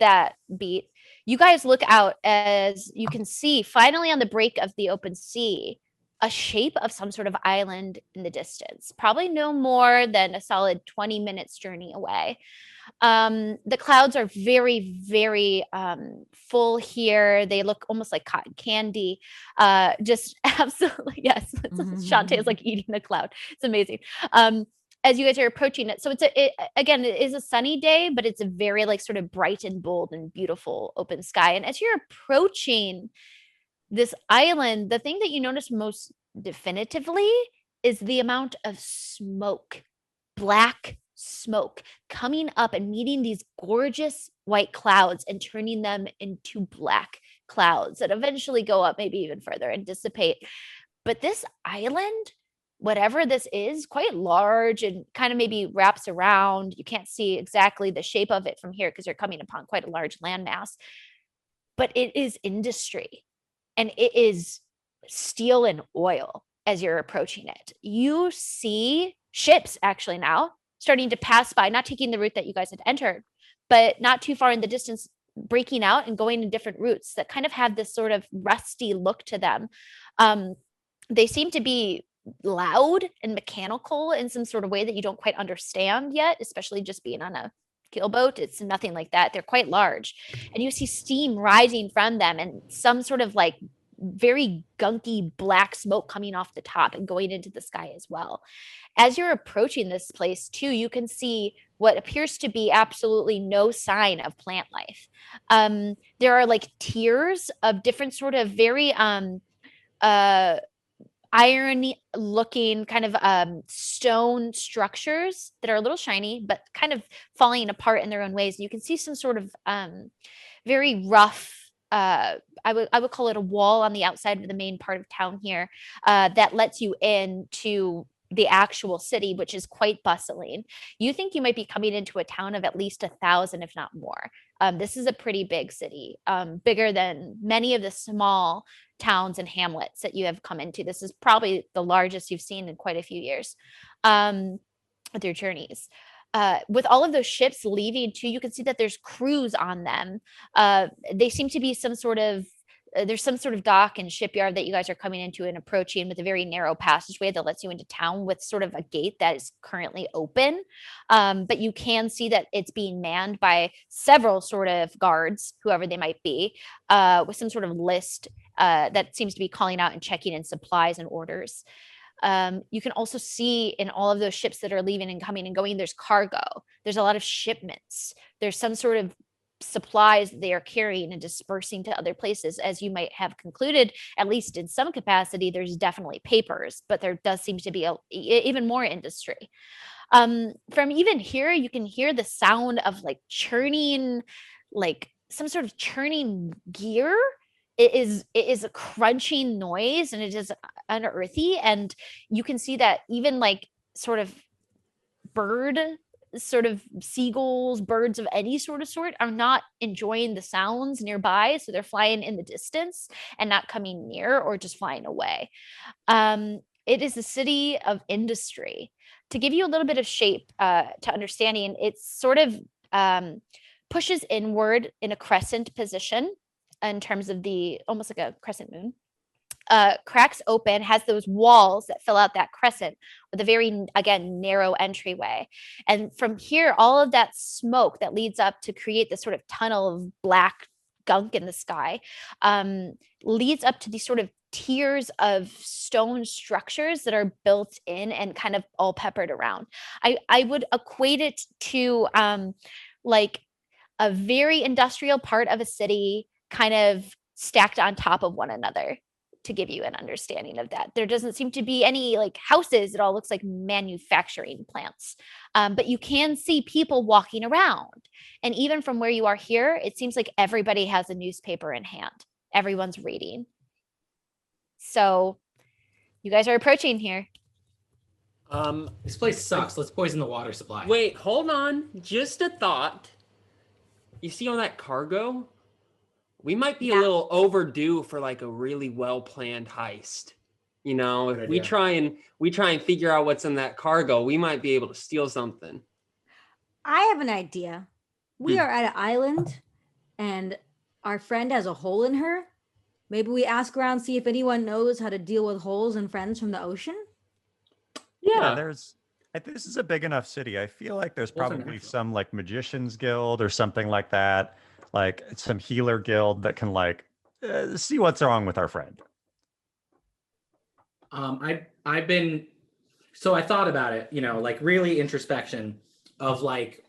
that beat, you guys look out as you can see finally on the break of the open sea, a shape of some sort of island in the distance, probably no more than a solid 20 minutes journey away. The clouds are very, very full here. They look almost like cotton candy. Just absolutely, yes. Shantae is like eating a cloud. It's amazing. As you guys are approaching it. So again, it is a sunny day, but it's a very like sort of bright and bold and beautiful open sky. And as you're approaching this island, the thing that you notice most definitively is the amount of smoke, black smoke coming up and meeting these gorgeous white clouds and turning them into black clouds that eventually go up maybe even further and dissipate. But this island, whatever this is, quite large and kind of maybe wraps around. You can't see exactly the shape of it from here because you're coming upon quite a large landmass, but it is industry and it is steel and oil as you're approaching it. You see ships actually now starting to pass by, not taking the route that you guys had entered, but not too far in the distance, breaking out and going in different routes that kind of have this sort of rusty look to them. They seem to be loud and mechanical in some sort of way that you don't quite understand yet, especially just being on a keelboat. It's nothing like that. They're quite large. And you see steam rising from them and some sort of like very gunky black smoke coming off the top and going into the sky as well. As you're approaching this place too, you can see what appears to be absolutely no sign of plant life. There are like tiers of different sort of very irony looking kind of stone structures that are a little shiny but kind of falling apart in their own ways. You can see some sort of very rough, I would call it a wall on the outside of the main part of town here that lets you into the actual city, which is quite bustling. You think you might be coming into a town of at least 1,000, if not more. This is a pretty big city, bigger than many of the small towns and hamlets that you have come into. This is probably the largest you've seen in quite a few years with your journeys. With all of those ships leaving too, you can see that there's crews on them. They seem to be some sort of there's some sort of dock and shipyard that you guys are coming into and approaching with a very narrow passageway that lets you into town with sort of a gate that is currently open. But you can see that it's being manned by several sort of guards, whoever they might be, with some sort of list that seems to be calling out and checking in supplies and orders. You can also see in all of those ships that are leaving and coming and going, there's cargo. There's a lot of shipments. There's some sort of supplies they are carrying and dispersing to other places. As you might have concluded, at least in some capacity, there's definitely papers, but there does seem to be even more industry. From even here, you can hear the sound of like churning, like some sort of churning gear. It is a crunching noise and it is unearthly. And you can see that even like sort of seagulls, birds of any sort are not enjoying the sounds nearby. So they're flying in the distance and not coming near or just flying away. It is a city of industry. To give you a little bit of shape to understanding, it's sort of pushes inward in a crescent position in terms of the almost like a crescent moon. Cracks open, has those walls that fill out that crescent with a very, again, narrow entryway. And from here, all of that smoke that leads up to create this sort of tunnel of black gunk in the sky leads up to these sort of tiers of stone structures that are built in and kind of all peppered around. I would equate it to like a very industrial part of a city kind of stacked on top of one another, to give you an understanding of that. There doesn't seem to be any like houses. It all looks like manufacturing plants. But you can see people walking around. And even from where you are here, it seems like everybody has a newspaper in hand. Everyone's reading. So you guys are approaching here. This place sucks. Let's poison the water supply. Wait, hold on. Just a thought. You see all that cargo? We might be a little overdue for like a really well-planned heist. You know, if we try and figure out what's in that cargo, we might be able to steal something. I have an idea. We are at an island and our friend has a hole in her. Maybe we ask around, see if anyone knows how to deal with holes and friends from the ocean. Yeah, This is a big enough city. I feel like there's Those are probably natural. some like magicians guild or something like that, like some healer guild that can like see what's wrong with our friend. I've been, so I thought about it, like really introspection of like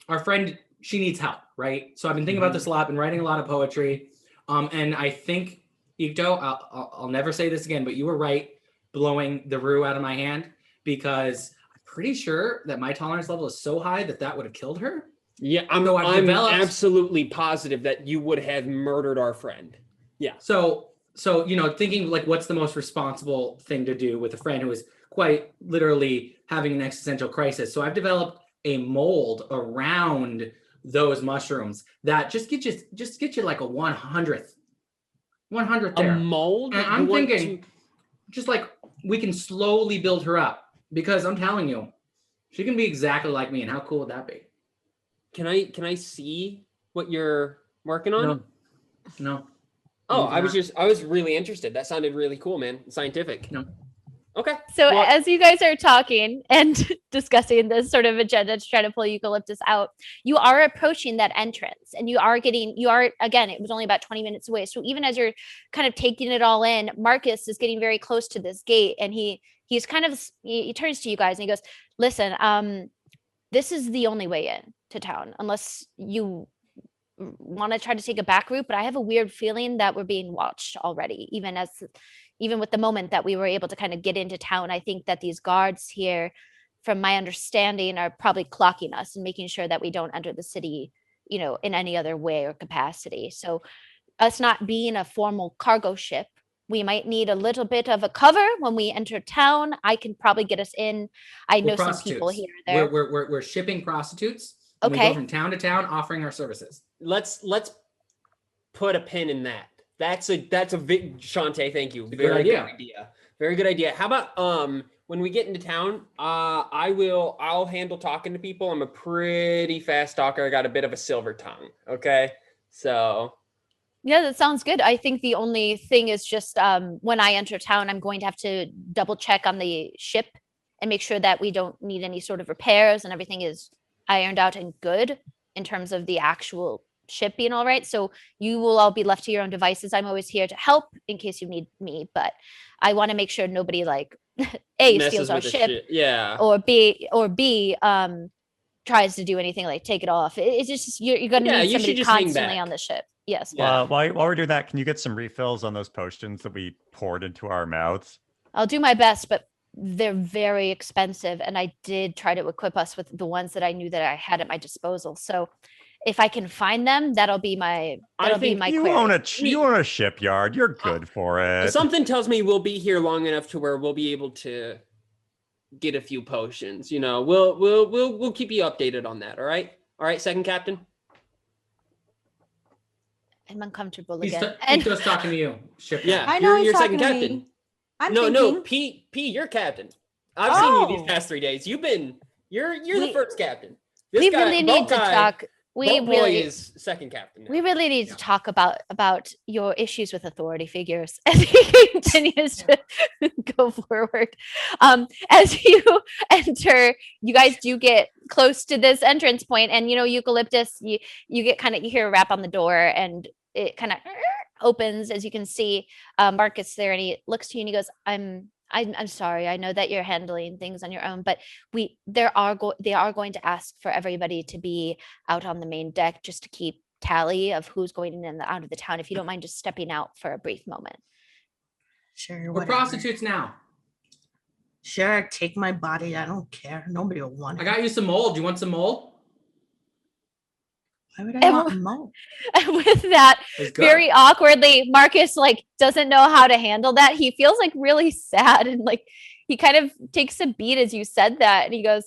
our friend, she needs help, right? So I've been thinking about this a lot, been writing a lot of poetry. And I think, Ikto, I'll never say this again, but you were right blowing the rue out of my hand, because I'm pretty sure that my tolerance level is so high that would have killed her. Yeah, I'm absolutely positive that you would have murdered our friend. Yeah. So thinking like, what's the most responsible thing to do with a friend who is quite literally having an existential crisis? So I've developed a mold around those mushrooms that just get you like a 100th there. A mold? And I'm thinking, just like we can slowly build her up, because I'm telling you, she can be exactly like me. And how cool would that be? Can I see what you're working on? No. Oh, I was really interested. That sounded really cool, man. Scientific. No. Okay. So as you guys are talking and discussing this sort of agenda to try to pull Eucalyptus out, you are approaching that entrance, and again, it was only about 20 minutes away. So even as you're kind of taking it all in, Marcus is getting very close to this gate, and he turns to you guys and he goes, listen, this is the only way in to town, unless you want to try to take a back route, but I have a weird feeling that we're being watched already, even with the moment that we were able to kind of get into town. I think that these guards here, from my understanding, are probably clocking us and making sure that we don't enter the city, in any other way or capacity. So us not being a formal cargo ship, we might need a little bit of a cover when we enter town. I can probably get us in. I know some people here or there. We're shipping prostitutes. And Okay. We go from town to town offering our services. Let's put a pin in that. That's a Shantae, thank you. Good idea. Very good idea. How about when we get into town, I'll handle talking to people. I'm a pretty fast talker. I got a bit of a silver tongue. Okay. So yeah, that sounds good. I think the only thing is just when I enter town, I'm going to have to double check on the ship and make sure that we don't need any sort of repairs and everything is ironed out and good in terms of the actual ship being all right. So you will all be left to your own devices. I'm always here to help in case you need me, but I want to make sure nobody like A, steals our ship, yeah, or B tries to do anything like take it off. It's just you're going to need somebody constantly on the ship. Yes. While we're doing that, can you get some refills on those potions that we poured into our mouths? I'll do my best, but they're very expensive, and I did try to equip us with the ones that I knew that I had at my disposal. So if I can find them, that'll be my you own a shipyard. You're good for it. Something tells me we'll be here long enough to where we'll be able to get a few potions. We'll keep you updated on that. All right, second captain. I'm uncomfortable again. He's just talking to you. Ship. Yeah, I know you're he's second talking to captain. me. I'm No, thinking. P, you're captain. I've seen you these past 3 days. You're the first captain. This we guy, really need to talk. Boat boy is second captain now. We really need to talk about your issues with authority figures as he continues to go forward. As you enter, you guys do get close to this entrance point, and Eucalyptus, you hear a rap on the door, and it kind of opens, as you can see Marcus there, and he looks to you and he goes, I'm sorry. I know that you're handling things on your own, but they are going to ask for everybody to be out on the main deck just to keep tally of who's going in and out of the town. If you don't mind just stepping out for a brief moment. Sure. We're prostitutes now. Sure, take my body. I don't care. Nobody will want it. I got you some mold. Do you want some mold? Why would I want mold? With that, very awkwardly, Marcus doesn't know how to handle that. He feels really sad, and he kind of takes a beat as you said that, and he goes,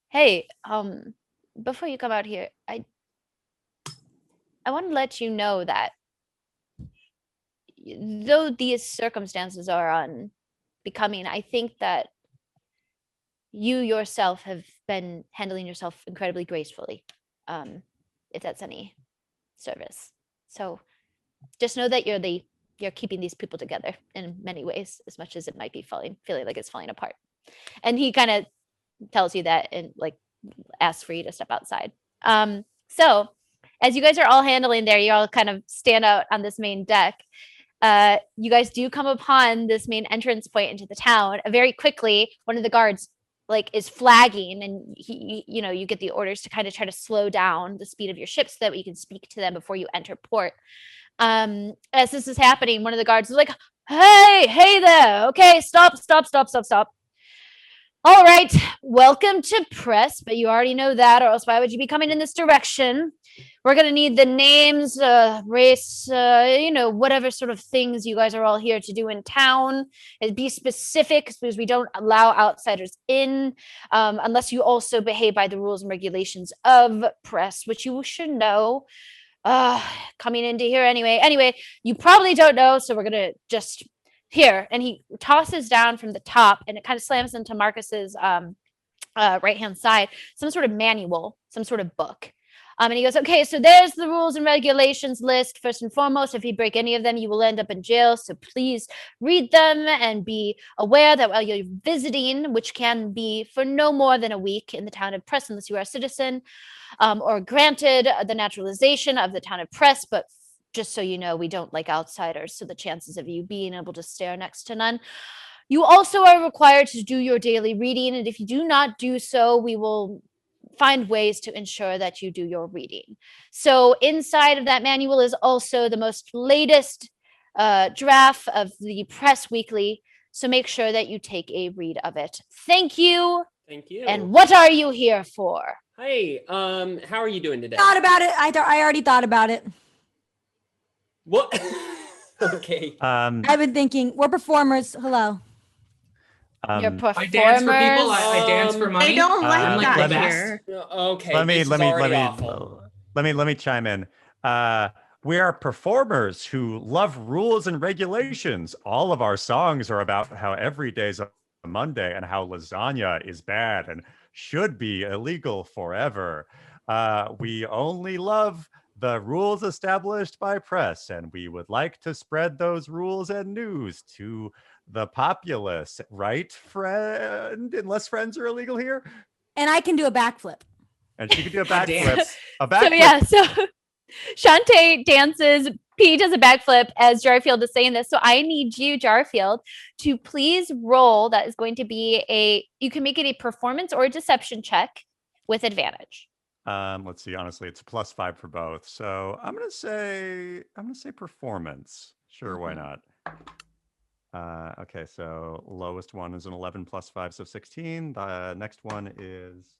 "Hey, before you come out here, I want to let you know that though these circumstances are unbecoming, I think that you yourself have been handling yourself incredibly gracefully. If that's any service. So just know that you're keeping these people together in many ways, as much as it might be feeling like it's falling apart." And he kind of tells you that and like asks for you to step outside. So as you guys are all handling there, you all kind of stand out on this main deck. You guys do come upon this main entrance point into the town. Very quickly, one of the guards like is flagging, and you get the orders to kind of try to slow down the speed of your ship so that you can speak to them before you enter port. As this is happening, one of the guards is like, hey there, okay, stop. All right, welcome to press, but you already know that, or else why would you be coming in this direction? We're gonna need the names, race, whatever sort of things you guys are all here to do in town. And be specific, because we don't allow outsiders in, unless you also behave by the rules and regulations of press, which you should know. Coming into here anyway, you probably don't know, so we're gonna just here. And he tosses down from the top, and it kind of slams into Marcus's right hand side some sort of manual, some sort of book. And he goes, okay, so there's the rules and regulations list. First and foremost, if you break any of them, you will end up in jail. So please read them and be aware that while you're visiting, which can be for no more than a week in the town of Press, unless you are a citizen, or granted the naturalization of the town of Press, but just so you know, we don't like outsiders. So the chances of you being able to stare next to none. You also are required to do your daily reading. And if you do not do so, we will find ways to ensure that you do your reading. So inside of that manual is also the most latest draft of the Press Weekly. So make sure that you take a read of it. Thank you. Thank you. And what are you here for? Hey, how are you doing today? Thought about it. I already thought about it. What? Okay. I've been thinking, we're performers. Hello. Your performers. I dance for people. I dance for money. I don't like I'm that the best. here. Okay. Let this is already awful. me chime in. We are performers who love rules and regulations. All of our songs are about how every day's a Monday and how lasagna is bad and should be illegal forever. We only love the rules established by press, and we would like to spread those rules and news to the populace, right, friend? Unless friends are illegal here. And I can do a backflip. And she can do a I backflip. dance. A backflip. So yeah, so Shantae dances, P does a backflip as Jarfield is saying this. So I need you, Jarfield, to please roll. That is going to be you can make it a performance or a deception check with advantage. Let's see, honestly, it's +5 for both. So I'm gonna say performance. Sure, why not? Okay, so lowest one is an 11 + 5, so 16. The next one is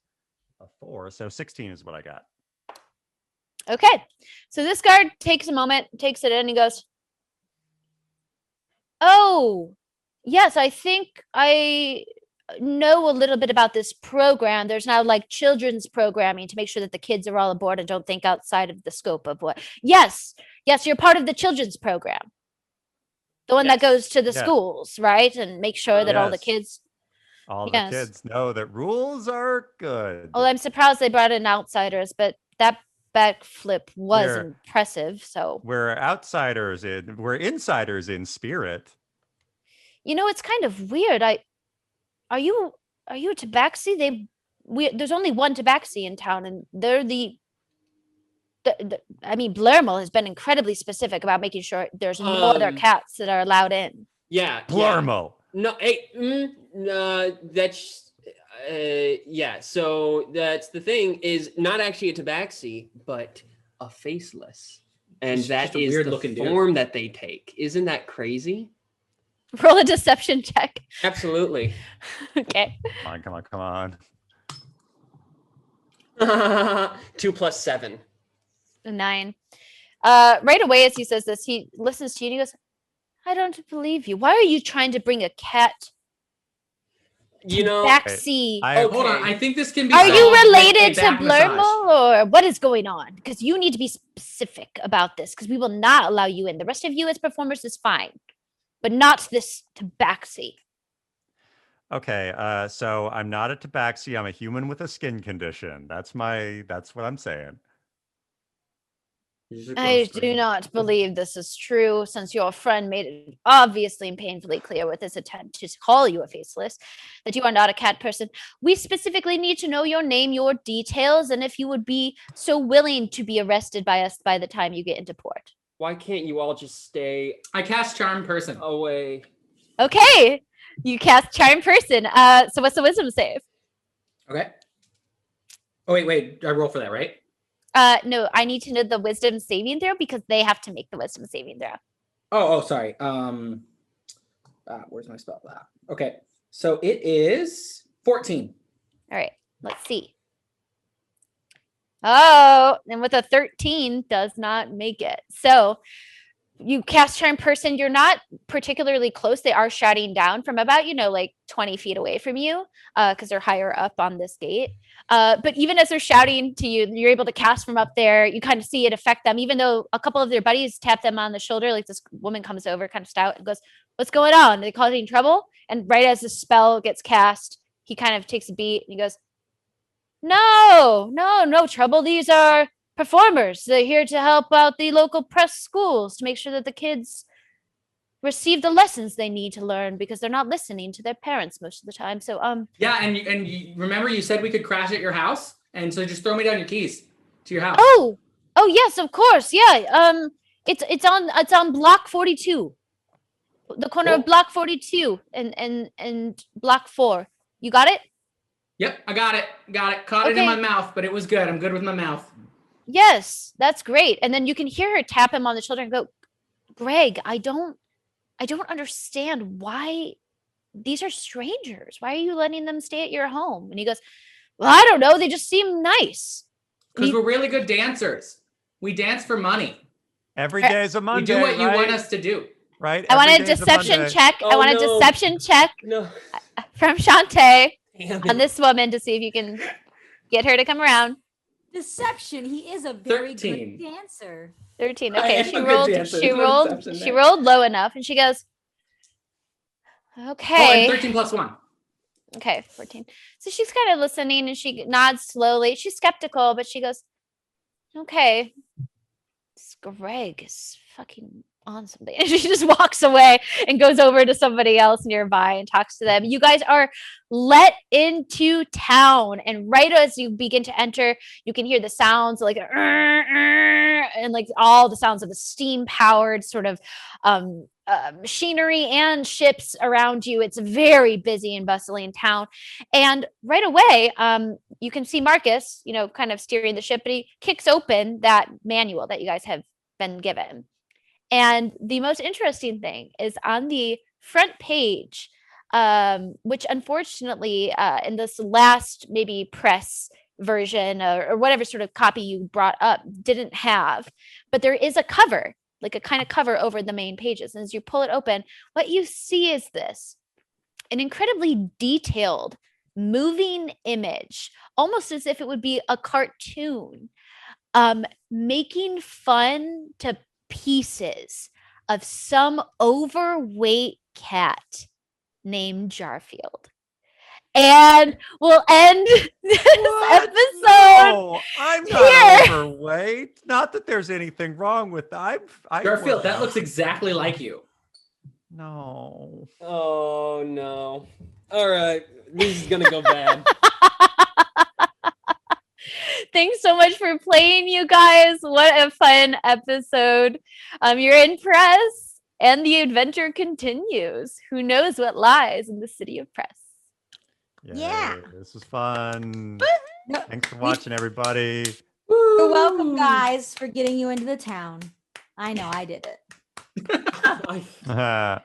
a 4, so 16 is what I got. Okay, so this guard takes a moment, takes it in, and he goes, oh, yes, I think I know a little bit about this program. There's now like children's programming to make sure that the kids are all aboard and don't think outside of the scope of what. Yes, you're part of the children's program. The one that goes to the schools, right? And make sure that all the kids. All the kids know that rules are good. Well, I'm surprised they brought in outsiders, but that backflip was impressive. So we're outsiders we're insiders in spirit. It's kind of weird. Are you a tabaxi? There's only one tabaxi in town, and they're I mean, Blermal has been incredibly specific about making sure there's no other cats that are allowed in. Yeah. Blermal. No, that's so that's the thing, is not actually a tabaxi, but a faceless. And It's that just a is weird the looking dude. form that they take. Isn't that crazy? Roll a deception check. Absolutely. Okay. Come on. 2 + 7. 9. Right away as he says this, he listens to you and he goes, I don't believe you. Why are you trying to bring a cat backseat? Hold on. I think this can be. Are you solved with related a to back massage. Blermal, or what is going on? Because you need to be specific about this, because we will not allow you in. The rest of you as performers is fine, but not this tabaxi. Okay, so I'm not a tabaxi. I'm a human with a skin condition. That's what I'm saying. I do not believe this is true, since your friend made it obviously and painfully clear with his attempt to call you a faceless that you are not a cat person. We specifically need to know your name, your details, and if you would be so willing to be arrested by us by the time you get into port. Why can't you all just stay I cast Charm Person. away? Okay, you cast Charm Person. So what's the wisdom save? Okay. Oh, wait. I roll for that, right? No, I need to know the wisdom saving throw because they have to make the wisdom saving throw. Oh, sorry. Where's my spell? Okay. So it is 14. All right, let's see. Oh, and with a 13 does not make it. So you cast Charm Person. You're not particularly close. They are shouting down from about, like 20 feet away from you because they're higher up on this gate. But even as they're shouting to you, you're able to cast from up there. You kind of see it affect them, even though a couple of their buddies tap them on the shoulder. Like this woman comes over kind of stout and goes, "What's going on? Are they causing trouble?" And right as the spell gets cast, he kind of takes a beat and he goes, No trouble. These are performers. They're here to help out the local press schools to make sure that the kids receive the lessons they need to learn because they're not listening to their parents most of the time. So Yeah, and you remember you said we could crash at your house, and so just throw me down your keys to your house. Oh yes, of course. Yeah. It's on block 42. The corner of block 42 and block 4. You got it? Yep, I got it. Caught it in my mouth, but it was good. I'm good with my mouth. Yes, that's great. And then you can hear her tap him on the shoulder and go, "Greg, I don't understand why these are strangers. Why are you letting them stay at your home?" And he goes, "Well, I don't know. They just seem nice." Because we're really good dancers. We dance for money. Every day is a Monday. We do what you right? want us to do. Right? I want Every a day is deception Monday. check. Oh, I want a no. deception check No. from Shantae Damn on it. this woman to see if you can get her to come around. Deception. He is a very 13. good dancer. 13. I Okay, am she a good rolled. dancer. She There's no rolled. deception She there. rolled low enough, and she goes, Oh, "Okay." and 13 plus 1. Okay, 14. So she's kind of listening and she nods slowly. She's skeptical, but she goes, "Okay, this Greg is fucking on something." And she just walks away and goes over to somebody else nearby and talks to them. You guys are let into town. And right as you begin to enter, you can hear the sounds like and like all the sounds of the steam powered sort of machinery and ships around you. It's a very busy and bustling town. And right away, you can see Marcus, kind of steering the ship, but he kicks open that manual that you guys have been given. And the most interesting thing is on the front page, which unfortunately in this last maybe press version or whatever sort of copy you brought up didn't have, but there is a cover, like a kind of cover over the main pages. And as you pull it open, what you see is this, an incredibly detailed moving image, almost as if it would be a cartoon, making fun to pieces of some overweight cat named Jarfield. And we'll end this episode. No, I'm not here. overweight. Not that there's anything wrong with that. Garfield, that looks exactly like you. No. Oh no. All right. This is gonna go bad. Thanks so much for playing, you guys. What a fun episode. You're in press and the adventure continues. Who knows what lies in the city of press? Yeah. This was fun. No, Thanks for watching, everybody. You're welcome, guys, for getting you into the town. I know I did it. I-